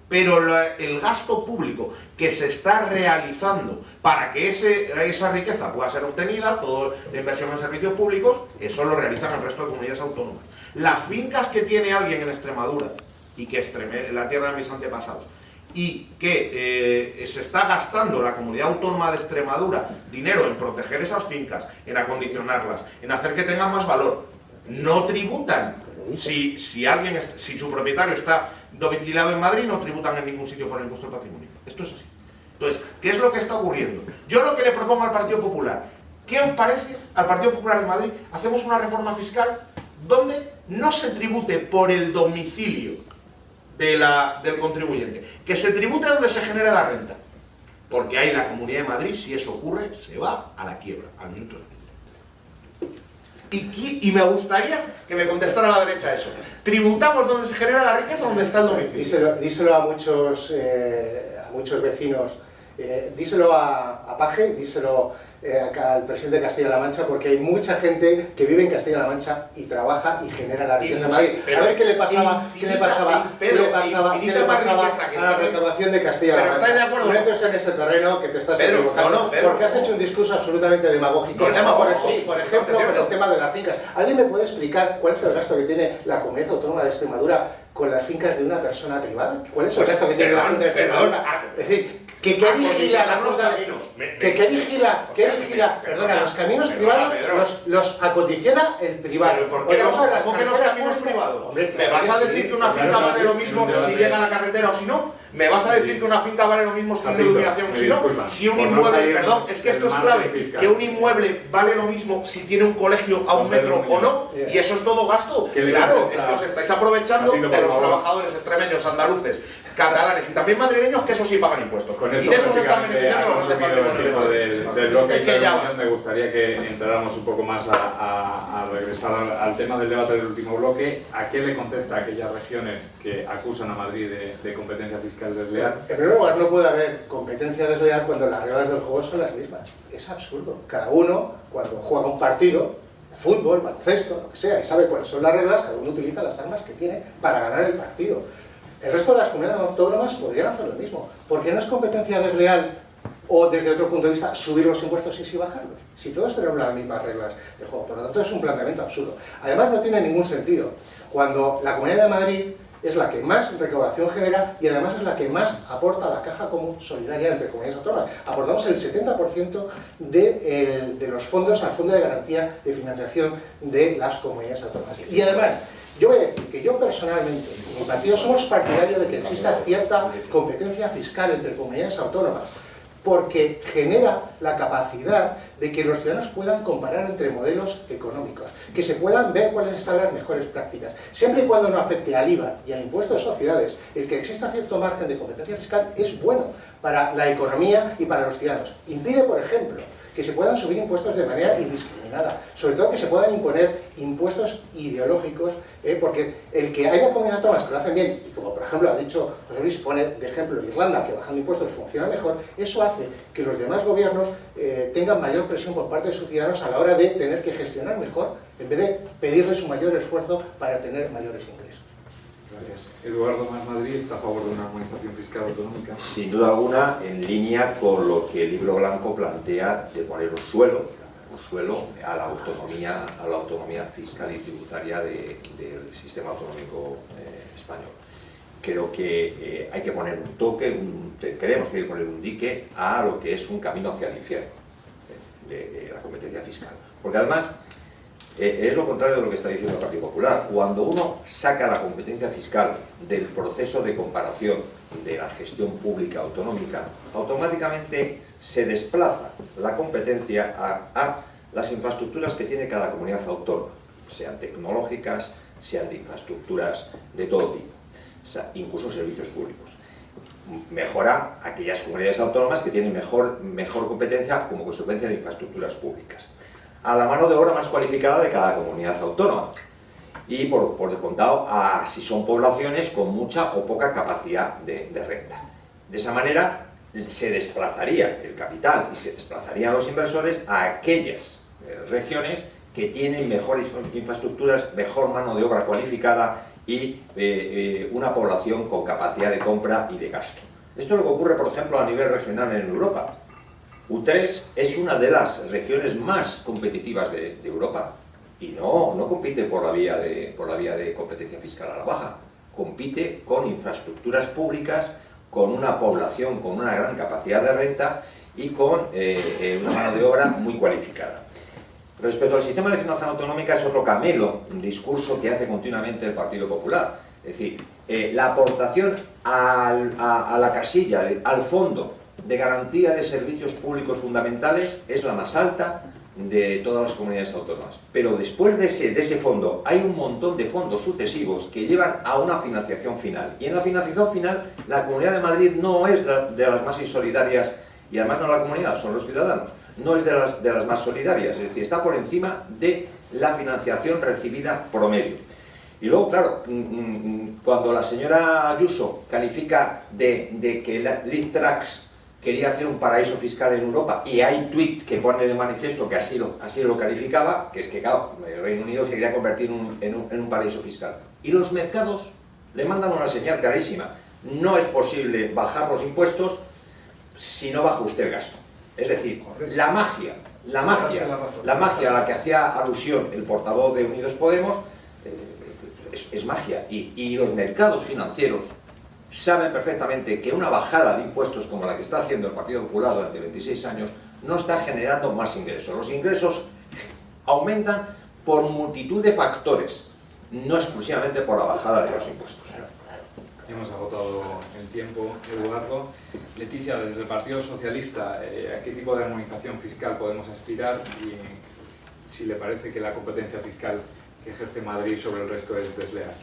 pero el gasto público que se está realizando para que esa riqueza pueda ser obtenida, toda la inversión en servicios públicos, eso lo realizan el resto de comunidades autónomas. Las fincas que tiene alguien en Extremadura, y que es la tierra de mis antepasados, y que se está gastando la comunidad autónoma de Extremadura dinero en proteger esas fincas, en acondicionarlas, en hacer que tengan más valor, no tributan. Si su propietario está domiciliado en Madrid, no tributan en ningún sitio por el impuesto del patrimonio. Esto es así. Entonces, ¿qué es lo que está ocurriendo? Yo lo que le propongo al Partido Popular, ¿qué os parece al Partido Popular de Madrid? Hacemos una reforma fiscal donde no se tribute por el domicilio del contribuyente, que se tribute donde se genera la renta, porque ahí la Comunidad de Madrid, si eso ocurre, se va a la quiebra, al minuto. Y me gustaría que me contestara la derecha eso. Tributamos donde se genera la riqueza, donde está el domicilio. Díselo a muchos vecinos, díselo a Paje, díselo al presidente de Castilla-La Mancha, porque hay mucha gente que vive en Castilla-La Mancha y trabaja y genera la riqueza en Madrid. A ver qué le pasaba a la recaudación de Castilla-La Mancha. Pero ¿estáis de acuerdo? No entres en ese terreno, que te estás equivocando, porque has hecho un discurso absolutamente demagógico. Por ejemplo, con el tema de las fincas. ¿Alguien me puede explicar cuál es el gasto que tiene la Comunidad Autónoma de Extremadura con las fincas de una persona privada? ¿Cuál es el gasto que tiene la Junta de Extremadura? Es decir, ¿qué vigila la Junta? ¿Qué vigila? Perdona, los caminos privados los acondiciona el privado. ¿Por qué los caminos privados? ¿Me vas a decir que una finca vale lo mismo si llega a la carretera o si no? ¿Me vas a decir que una finca vale lo mismo si tiene iluminación o si no? Si un inmueble, perdón, es que esto es clave, que un inmueble vale lo mismo si tiene un colegio a un metro o no, y eso es todo gasto. Claro, es que os estáis aprovechando de los trabajadores extremeños, andaluces, catalanes y también madrileños, que eso sí pagan impuestos. Con y esto de eso se están beneficiando los del bloque de intervención. Me gustaría que entráramos un poco más a regresar al tema del debate del último bloque. ¿A qué le contesta a aquellas regiones que acusan a Madrid de competencia fiscal desleal? En primer lugar, no puede haber competencia desleal cuando las reglas del juego son las mismas. Es absurdo. Cada uno, cuando juega un partido, fútbol, baloncesto, lo que sea, y sabe cuáles son las reglas, cada uno utiliza las armas que tiene para ganar el partido. El resto de las comunidades autónomas podrían hacer lo mismo. ¿Por qué no es competencia desleal o, desde otro punto de vista, subir los impuestos y sí bajarlos? Si todos tenemos las mismas reglas de juego. Por lo tanto, es un planteamiento absurdo. Además, no tiene ningún sentido. Cuando la Comunidad de Madrid es la que más recaudación genera y además es la que más aporta a la caja común solidaria entre comunidades autónomas. Aportamos el 70% de los fondos al Fondo de Garantía de Financiación de las comunidades autónomas. Y además, yo voy a decir que yo personalmente, y mi partido, somos partidarios de que exista cierta competencia fiscal entre comunidades autónomas, porque genera la capacidad de que los ciudadanos puedan comparar entre modelos económicos, que se puedan ver cuáles están las mejores prácticas. Siempre y cuando no afecte al IVA y al impuesto de sociedades, el que exista cierto margen de competencia fiscal es bueno para la economía y para los ciudadanos. Impide, por ejemplo, que se puedan subir impuestos de manera indiscriminada, sobre todo que se puedan imponer impuestos ideológicos, porque el que haya comunidades autónomas que lo hacen bien, y como por ejemplo ha dicho José Luis, pone de ejemplo Irlanda, que bajando impuestos funciona mejor, eso hace que los demás gobiernos tengan mayor presión por parte de sus ciudadanos a la hora de tener que gestionar mejor, en vez de pedirles un mayor esfuerzo para tener mayores ingresos. Gracias. Eduardo Más Madrid está a favor de una armonización fiscal autonómica. Sin duda alguna, en línea con lo que el libro blanco plantea de poner un suelo a la autonomía fiscal y tributaria del sistema autonómico español. Creo que hay que poner un toque, creemos que hay que poner un dique a lo que es un camino hacia el infierno de la competencia fiscal. Porque además, es lo contrario de lo que está diciendo el Partido Popular. Cuando uno saca la competencia fiscal del proceso de comparación de la gestión pública autonómica, automáticamente se desplaza la competencia a las infraestructuras que tiene cada comunidad autónoma, sean tecnológicas, sean de infraestructuras de todo tipo, o sea, incluso servicios públicos. Mejora aquellas comunidades autónomas que tienen mejor competencia como consecuencia de infraestructuras públicas, a la mano de obra más cualificada de cada comunidad autónoma y por descontado a si son poblaciones con mucha o poca capacidad de renta. De esa manera se desplazaría el capital y se desplazarían los inversores a aquellas regiones que tienen mejores infraestructuras, mejor mano de obra cualificada y una población con capacidad de compra y de gasto. Esto es lo que ocurre, por ejemplo, a nivel regional en Europa. U3 es una de las regiones más competitivas de Europa y no compite por la vía de competencia fiscal a la baja, compite con infraestructuras públicas, con una población con una gran capacidad de renta y con una mano de obra muy cualificada. Respecto al sistema de financiación autonómica es otro camelo, un discurso que hace continuamente el Partido Popular. Es decir, la aportación a la casilla, al fondo de garantía de servicios públicos fundamentales es la más alta de todas las comunidades autónomas. Pero después de ese fondo hay un montón de fondos sucesivos que llevan a una financiación final. Y en la financiación final la Comunidad de Madrid no es de las más insolidarias, y además no la comunidad, son los ciudadanos. No es de las más solidarias, es decir, está por encima de la financiación recibida promedio. Y luego, claro, cuando la señora Ayuso califica de que Liz Truss quería hacer un paraíso fiscal en Europa, y hay tuit que pone de manifiesto que así lo calificaba, que es que, claro, el Reino Unido se quería convertir en un paraíso fiscal. Y los mercados le mandan una señal clarísima: no es posible bajar los impuestos si no baja usted el gasto. Es decir, la magia a la que hacía alusión el portavoz de Unidos Podemos es magia, y los mercados financieros saben perfectamente que una bajada de impuestos como la que está haciendo el Partido Popular durante 26 años no está generando más ingresos. Los ingresos aumentan por multitud de factores, no exclusivamente por la bajada de los impuestos. Hemos agotado el tiempo, Eduardo. Leticia, desde el Partido Socialista, ¿a qué tipo de armonización fiscal podemos aspirar? Y si le parece que la competencia fiscal que ejerce Madrid sobre el resto es desleal.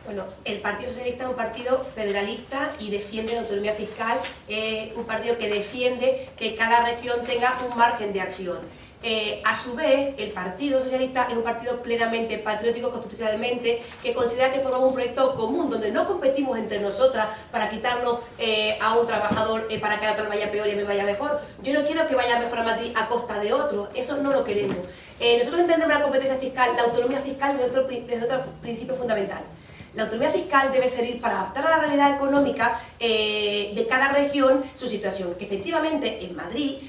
Bueno, el Partido Socialista es un partido federalista y defiende la autonomía fiscal, un partido que defiende que cada región tenga un margen de acción. A su vez, el Partido Socialista es un partido plenamente patriótico constitucionalmente, que considera que formamos un proyecto común, donde no competimos entre nosotras para quitarnos a un trabajador para que a otro vaya peor y a mí vaya mejor. Yo no quiero que vaya mejor a Madrid a costa de otro, eso no lo queremos. Nosotros entendemos la competencia fiscal, la autonomía fiscal desde otro principio fundamental. La autonomía fiscal debe servir para adaptar a la realidad económica de cada región su situación. Que efectivamente en Madrid,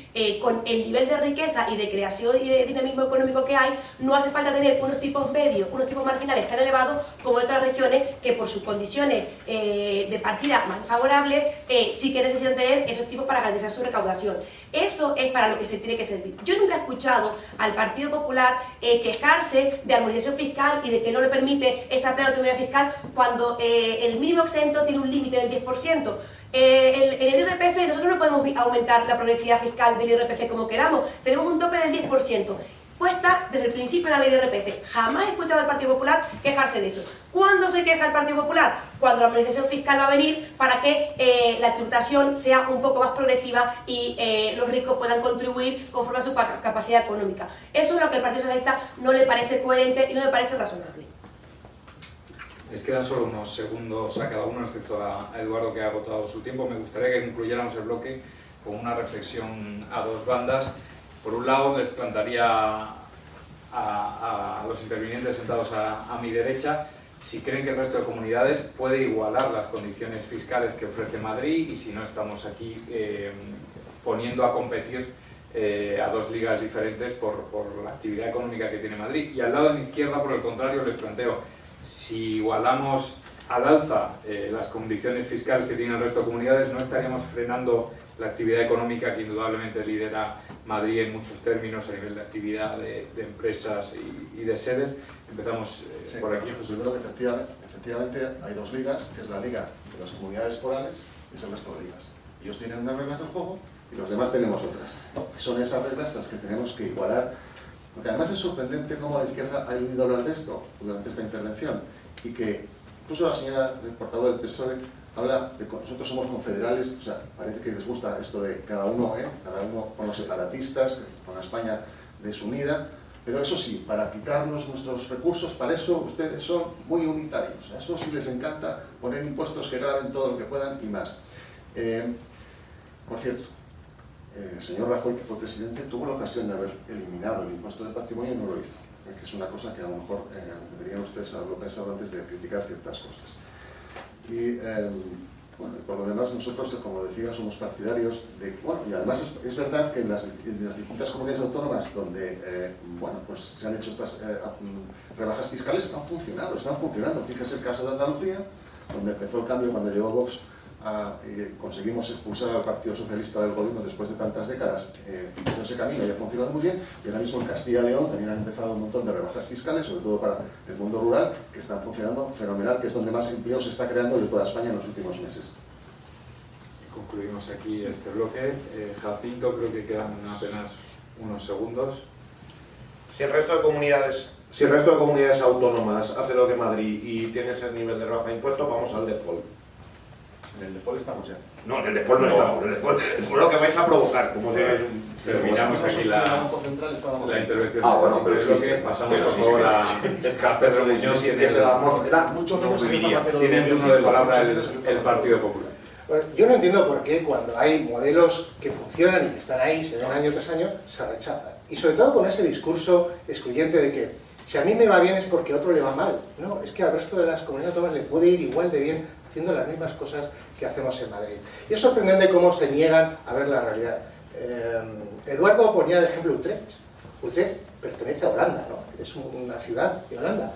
con el nivel de riqueza y de creación y de dinamismo económico que hay, no hace falta tener unos tipos medios, unos tipos marginales tan elevados como en otras regiones que por sus condiciones de partida más favorables sí que necesitan tener esos tipos para garantizar su recaudación. Eso es para lo que se tiene que servir. Yo nunca he escuchado al Partido Popular quejarse de armonización fiscal y de que no le permite esa plena autonomía fiscal cuando el mínimo exento tiene un límite del 10%. En el IRPF nosotros no podemos aumentar la progresividad fiscal del IRPF como queramos, tenemos un tope del 10%. Puesta desde el principio de la ley de IRPF. Jamás he escuchado al Partido Popular quejarse de eso. ¿Cuándo se queja el Partido Popular? Cuando la armonización fiscal va a venir para que la tributación sea un poco más progresiva y los ricos puedan contribuir conforme a su capacidad económica. Eso es lo que al Partido Socialista no le parece coherente y no le parece razonable. Les quedan solo unos segundos a cada uno, excepto a Eduardo, que ha agotado su tiempo. Me gustaría que concluyéramos el bloque con una reflexión a dos bandas. Por un lado, les plantearía a los intervinientes sentados a mi derecha si creen que el resto de comunidades puede igualar las condiciones fiscales que ofrece Madrid, y si no estamos aquí poniendo a competir a dos ligas diferentes por la actividad económica que tiene Madrid. Y al lado de mi izquierda, por el contrario, les planteo: si igualamos al alza las condiciones fiscales que tienen el resto de comunidades, ¿no estaríamos frenando la actividad económica que indudablemente lidera Madrid en muchos términos a nivel de actividad de empresas y de sedes? Empezamos por aquí. Pues yo creo que efectivamente hay dos ligas, que es la liga de las comunidades forales y es el resto de ligas. Ellos tienen unas reglas del juego y los demás tenemos otras, ¿no? Son esas reglas las que tenemos que igualar, porque además es sorprendente cómo la izquierda ha eludido hablar de esto durante esta intervención, y que incluso la señora portavoz del PSOE habla de que nosotros somos confederales. O sea, parece que les gusta esto de cada uno con los separatistas, con la España desunida, pero eso sí, para quitarnos nuestros recursos, para eso ustedes son muy unitarios. A eso sí les encanta poner impuestos que graben todo lo que puedan y más. Por cierto, el señor Rajoy, que fue presidente, tuvo la ocasión de haber eliminado el impuesto de patrimonio y no lo hizo. que es una cosa que a lo mejor deberían ustedes haberlo pensado antes de criticar ciertas cosas. Y bueno, por lo demás nosotros, como decía, somos partidarios de... Bueno, y además es verdad que en las distintas comunidades autónomas donde bueno, pues se han hecho estas rebajas fiscales han funcionado, están funcionando. Fíjese el caso de Andalucía, donde empezó el cambio cuando llegó Vox y conseguimos expulsar al Partido Socialista del gobierno después de tantas décadas, hizo ese camino y ha funcionado muy bien. Y ahora mismo en Castilla y León también han empezado un montón de rebajas fiscales, sobre todo para el mundo rural, que están funcionando fenomenal, que es donde más empleo se está creando de toda España en los últimos meses. Concluimos aquí este bloque. Jacinto, creo que quedan apenas unos segundos. Si el resto de comunidades autónomas hace lo que Madrid y tiene ese nivel de rebaja de impuestos, vamos al default. En el default estamos ya. No, en el default no estamos. En el default es lo que vais a provocar. Como Terminamos aquí la intervención. Bueno, pero sí, sí, pasamos por favor a Pedro Muñoz. Tiene en turno de palabra el Partido Popular. Bueno, yo no entiendo por qué cuando hay modelos que funcionan y que están ahí, se ven año tras año, se rechazan. Y sobre todo con ese discurso excluyente de que si a mí me va bien es porque a otro le va mal. No, es que al resto de las comunidades autónomas le puede ir igual de bien haciendo las mismas cosas que hacemos en Madrid. Y es sorprendente cómo se niegan a ver la realidad. Eduardo ponía de ejemplo Utrecht. Utrecht pertenece a Holanda, ¿no? Es una ciudad de Holanda.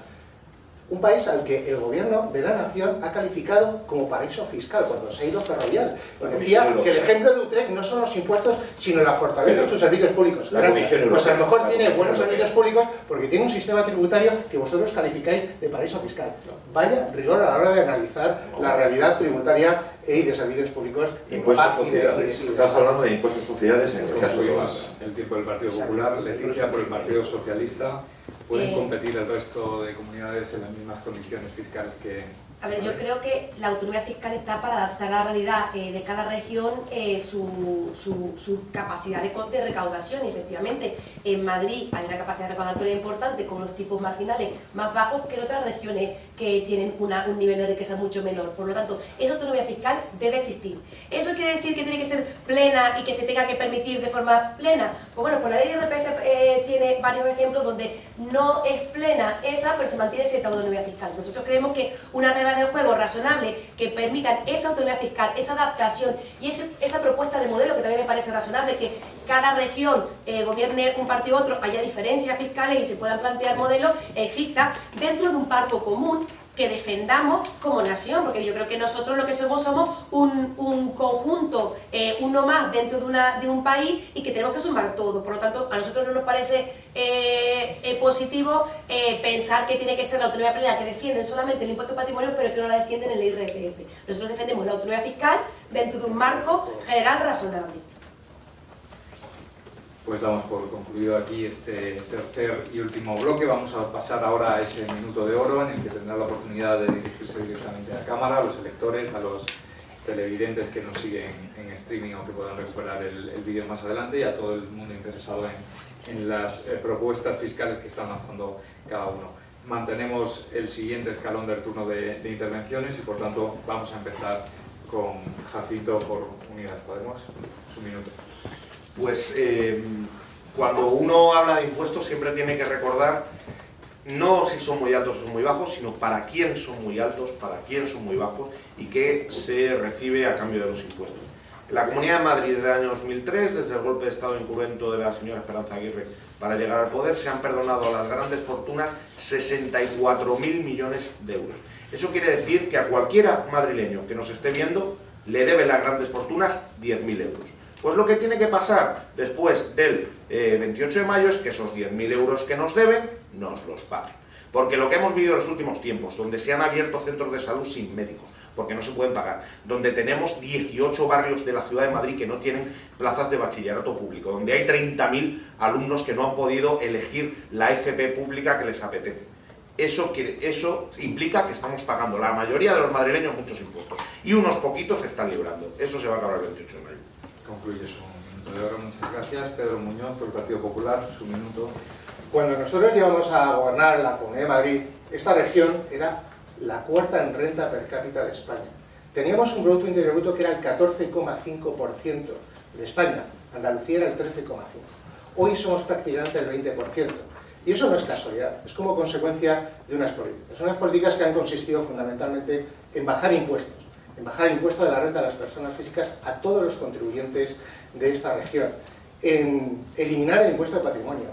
Un país al que el gobierno de la nación ha calificado como paraíso fiscal cuando se ha ido Ferrovial. Y decía que el ejemplo de Utrecht no son los impuestos, sino la fortaleza de sus servicios públicos. Pues a lo mejor tiene buenos servicios públicos porque tiene un sistema tributario que vosotros calificáis de paraíso fiscal. Vaya rigor a la hora de analizar la realidad tributaria y de servicios públicos. Impuestos sociales. Estás hablando de impuestos sociales en el caso de el tiempo del Partido Popular. Leticia, por el Partido Socialista. ¿Pueden competir el resto de comunidades en las mismas condiciones fiscales que...? A ver, yo creo que la autonomía fiscal está para adaptar a la realidad de cada región su capacidad de recaudación. Y efectivamente, en Madrid hay una capacidad recaudatoria importante con los tipos marginales más bajos que en otras regiones que tienen un nivel de riqueza mucho menor. Por lo tanto, esa autonomía fiscal debe existir. ¿Eso quiere decir que tiene que ser plena y que se tenga que permitir de forma plena? Pues bueno, pues la ley de IRPF tiene varios ejemplos donde no es plena esa, pero se mantiene cierta autonomía fiscal. Nosotros creemos que una regla de juego razonable que permitan esa autonomía fiscal, esa adaptación y esa propuesta de modelo que también me parece razonable, que cada región gobierne un partido u otro, haya diferencias fiscales y se puedan plantear modelos, exista dentro de un marco común que defendamos como nación, porque yo creo que nosotros lo que somos un conjunto, uno más dentro de un país y que tenemos que sumar todo. Por lo tanto, a nosotros no nos parece positivo pensar que tiene que ser la autonomía plena, que defienden solamente el impuesto de patrimonio, pero que no la defienden en el IRPF. Nosotros defendemos la autonomía fiscal dentro de un marco general razonable. Pues damos por concluido aquí este tercer y último bloque. Vamos a pasar ahora a ese minuto de oro en el que tendrá la oportunidad de dirigirse directamente a la Cámara, a los electores, a los televidentes que nos siguen en streaming o que puedan recuperar el vídeo más adelante, y a todo el mundo interesado en las propuestas fiscales que están lanzando cada uno. Mantenemos el siguiente escalón del turno de intervenciones y por tanto vamos a empezar con Jacinto por Unidas Podemos. Su minuto. Pues cuando uno habla de impuestos siempre tiene que recordar no si son muy altos o son muy bajos, sino para quién son muy altos, para quién son muy bajos y qué se recibe a cambio de los impuestos. En la Comunidad de Madrid desde el año 2003, desde el golpe de Estado encubierto de la señora Esperanza Aguirre para llegar al poder, se han perdonado a las grandes fortunas 64.000 millones de euros. Eso quiere decir que a cualquiera madrileño que nos esté viendo le deben las grandes fortunas 10.000 euros. Pues lo que tiene que pasar después del 28 de mayo es que esos 10.000 euros que nos deben, nos los paguen. Porque lo que hemos vivido en los últimos tiempos, donde se han abierto centros de salud sin médicos, porque no se pueden pagar, donde tenemos 18 barrios de la ciudad de Madrid que no tienen plazas de bachillerato público, donde hay 30.000 alumnos que no han podido elegir la FP pública que les apetece. Eso implica que estamos pagando la mayoría de los madrileños muchos impuestos y unos poquitos se están librando. Eso se va a acabar el 28 de mayo. Concluye su minuto de oro. Muchas gracias. Pedro Muñoz, por el Partido Popular, su minuto. Cuando nosotros llegamos a gobernar la Comunidad de Madrid, esta región era la cuarta en renta per cápita de España. Teníamos un Producto Interior Bruto que era el 14,5% de España. Andalucía era el 13,5%. Hoy somos prácticamente el 20%. Y eso no es casualidad, es como consecuencia de unas políticas que han consistido fundamentalmente en bajar impuestos, el impuesto de la renta de las personas físicas a todos los contribuyentes de esta región, en eliminar el impuesto de patrimonio,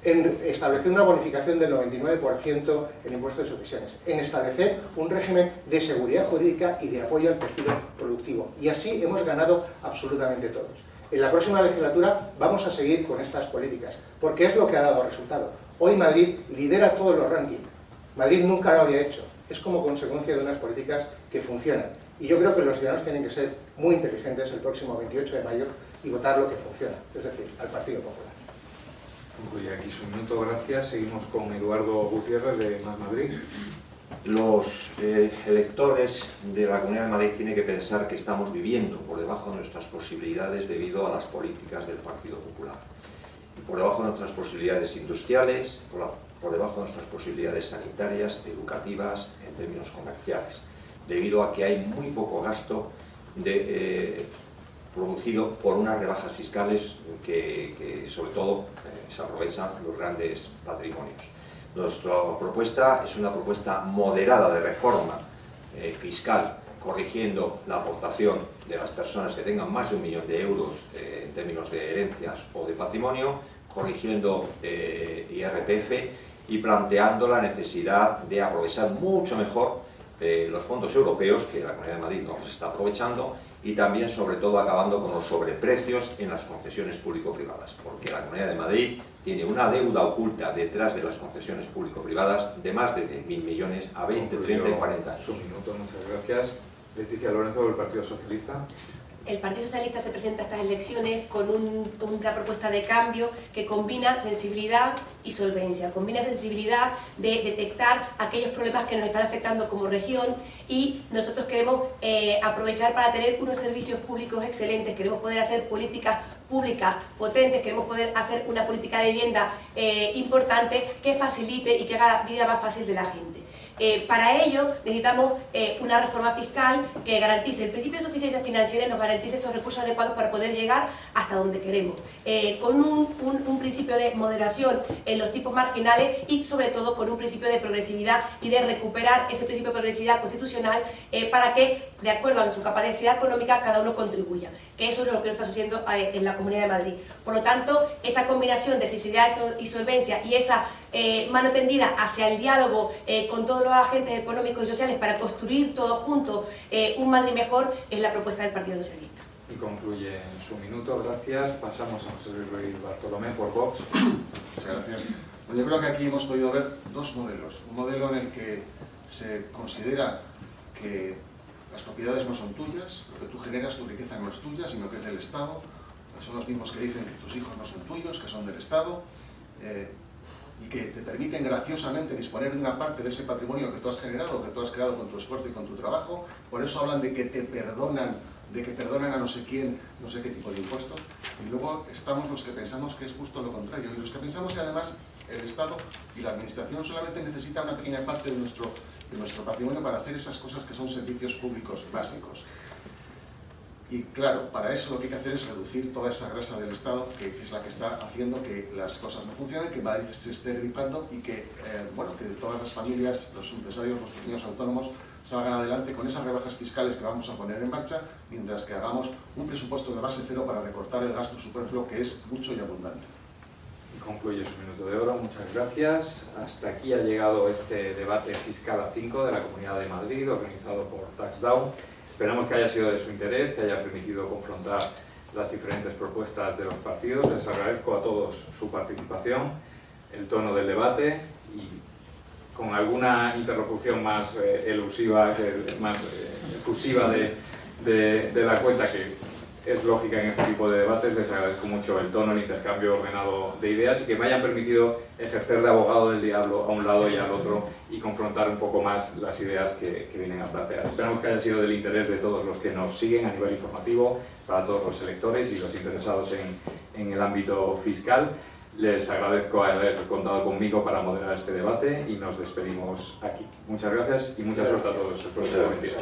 en establecer una bonificación del 99% en impuestos de sucesiones, en establecer un régimen de seguridad jurídica y de apoyo al tejido productivo. Y así hemos ganado absolutamente todos. En la próxima legislatura vamos a seguir con estas políticas, porque es lo que ha dado resultado. Hoy Madrid lidera todos los rankings. Madrid nunca lo había hecho. Es como consecuencia de unas políticas que funcionan. Y yo creo que los ciudadanos tienen que ser muy inteligentes el próximo 28 de mayo y votar lo que funciona, es decir, al Partido Popular. Concluye aquí su minuto, gracias. Seguimos con Eduardo Gutiérrez de Más Madrid. Los electores de la Comunidad de Madrid tienen que pensar que estamos viviendo por debajo de nuestras posibilidades debido a las políticas del Partido Popular. Y por debajo de nuestras posibilidades industriales, por debajo de nuestras posibilidades sanitarias, educativas, en términos comerciales, debido a que hay muy poco gasto producido por unas rebajas fiscales que sobre todo se aprovechan los grandes patrimonios. Nuestra propuesta es una propuesta moderada de reforma fiscal, corrigiendo la aportación de las personas que tengan más de 1 millón de euros en términos de herencias o de patrimonio, corrigiendo IRPF y planteando la necesidad de aprovechar mucho mejor los fondos europeos, que la Comunidad de Madrid no los está aprovechando, y también, sobre todo, acabando con los sobreprecios en las concesiones público-privadas, porque la Comunidad de Madrid tiene una deuda oculta detrás de las concesiones público-privadas de más de 10.000 millones a 20, 30 y 40 años. Su minuto, muchas gracias. Leticia Lorenzo, del Partido Socialista. El Partido Socialista se presenta a estas elecciones con una propuesta de cambio que combina sensibilidad y solvencia. Combina sensibilidad de detectar aquellos problemas que nos están afectando como región, y nosotros queremos aprovechar para tener unos servicios públicos excelentes, queremos poder hacer políticas públicas potentes, queremos poder hacer una política de vivienda importante que facilite y que haga la vida más fácil de la gente. Para ello necesitamos una reforma fiscal que garantice el principio de suficiencia financiera y nos garantice esos recursos adecuados para poder llegar hasta donde queremos, con un principio de moderación en los tipos marginales y sobre todo con un principio de progresividad y de recuperar ese principio de progresividad constitucional para que, de acuerdo a su capacidad económica, cada uno contribuya, que eso es lo que está sucediendo en la Comunidad de Madrid. Por lo tanto, esa combinación de sensibilidad y solvencia y esa mano tendida hacia el diálogo con todos los agentes económicos y sociales para construir todos juntos un Madrid mejor es la propuesta del Partido Socialista. Y concluye en su minuto, gracias. Pasamos a José Luis Bartolomé por Vox. Muchas gracias. Bueno, yo creo que aquí hemos podido ver dos modelos. Un modelo en el que se considera que las propiedades no son tuyas, lo que tú generas, tu riqueza no es tuya, sino que es del Estado. Son los mismos que dicen que tus hijos no son tuyos, que son del Estado, y que te permiten graciosamente disponer de una parte de ese patrimonio que tú has generado, que tú has creado con tu esfuerzo y con tu trabajo. Por eso hablan de que te perdonan, de que perdonan a no sé quién, no sé qué tipo de impuestos. Y luego estamos los que pensamos que es justo lo contrario, y los que pensamos que además el Estado y la Administración solamente necesita una pequeña parte de nuestro patrimonio para hacer esas cosas que son servicios públicos básicos. Y claro, para eso lo que hay que hacer es reducir toda esa grasa del Estado, que es la que está haciendo que las cosas no funcionen, que Madrid se esté derribando y que, que todas las familias, los empresarios, los pequeños autónomos salgan adelante con esas rebajas fiscales que vamos a poner en marcha, mientras que hagamos un presupuesto de base cero para recortar el gasto superfluo, que es mucho y abundante. Y concluye su minuto de oro, muchas gracias. Hasta aquí ha llegado este debate fiscal a 5 de la Comunidad de Madrid, organizado por TaxDown. Esperamos que haya sido de su interés, que haya permitido confrontar las diferentes propuestas de los partidos. Les agradezco a todos su participación, el tono del debate y con alguna interlocución más elusiva, más efusiva de la cuenta, que es lógica en este tipo de debates. Les agradezco mucho el tono, el intercambio ordenado de ideas y que me hayan permitido ejercer de abogado del diablo a un lado y al otro y confrontar un poco más las ideas que vienen a plantear. Esperamos que haya sido del interés de todos los que nos siguen a nivel informativo, para todos los electores y los interesados en el ámbito fiscal. Les agradezco haber contado conmigo para moderar este debate y nos despedimos aquí. Muchas gracias y mucha suerte a todos el próximo 28.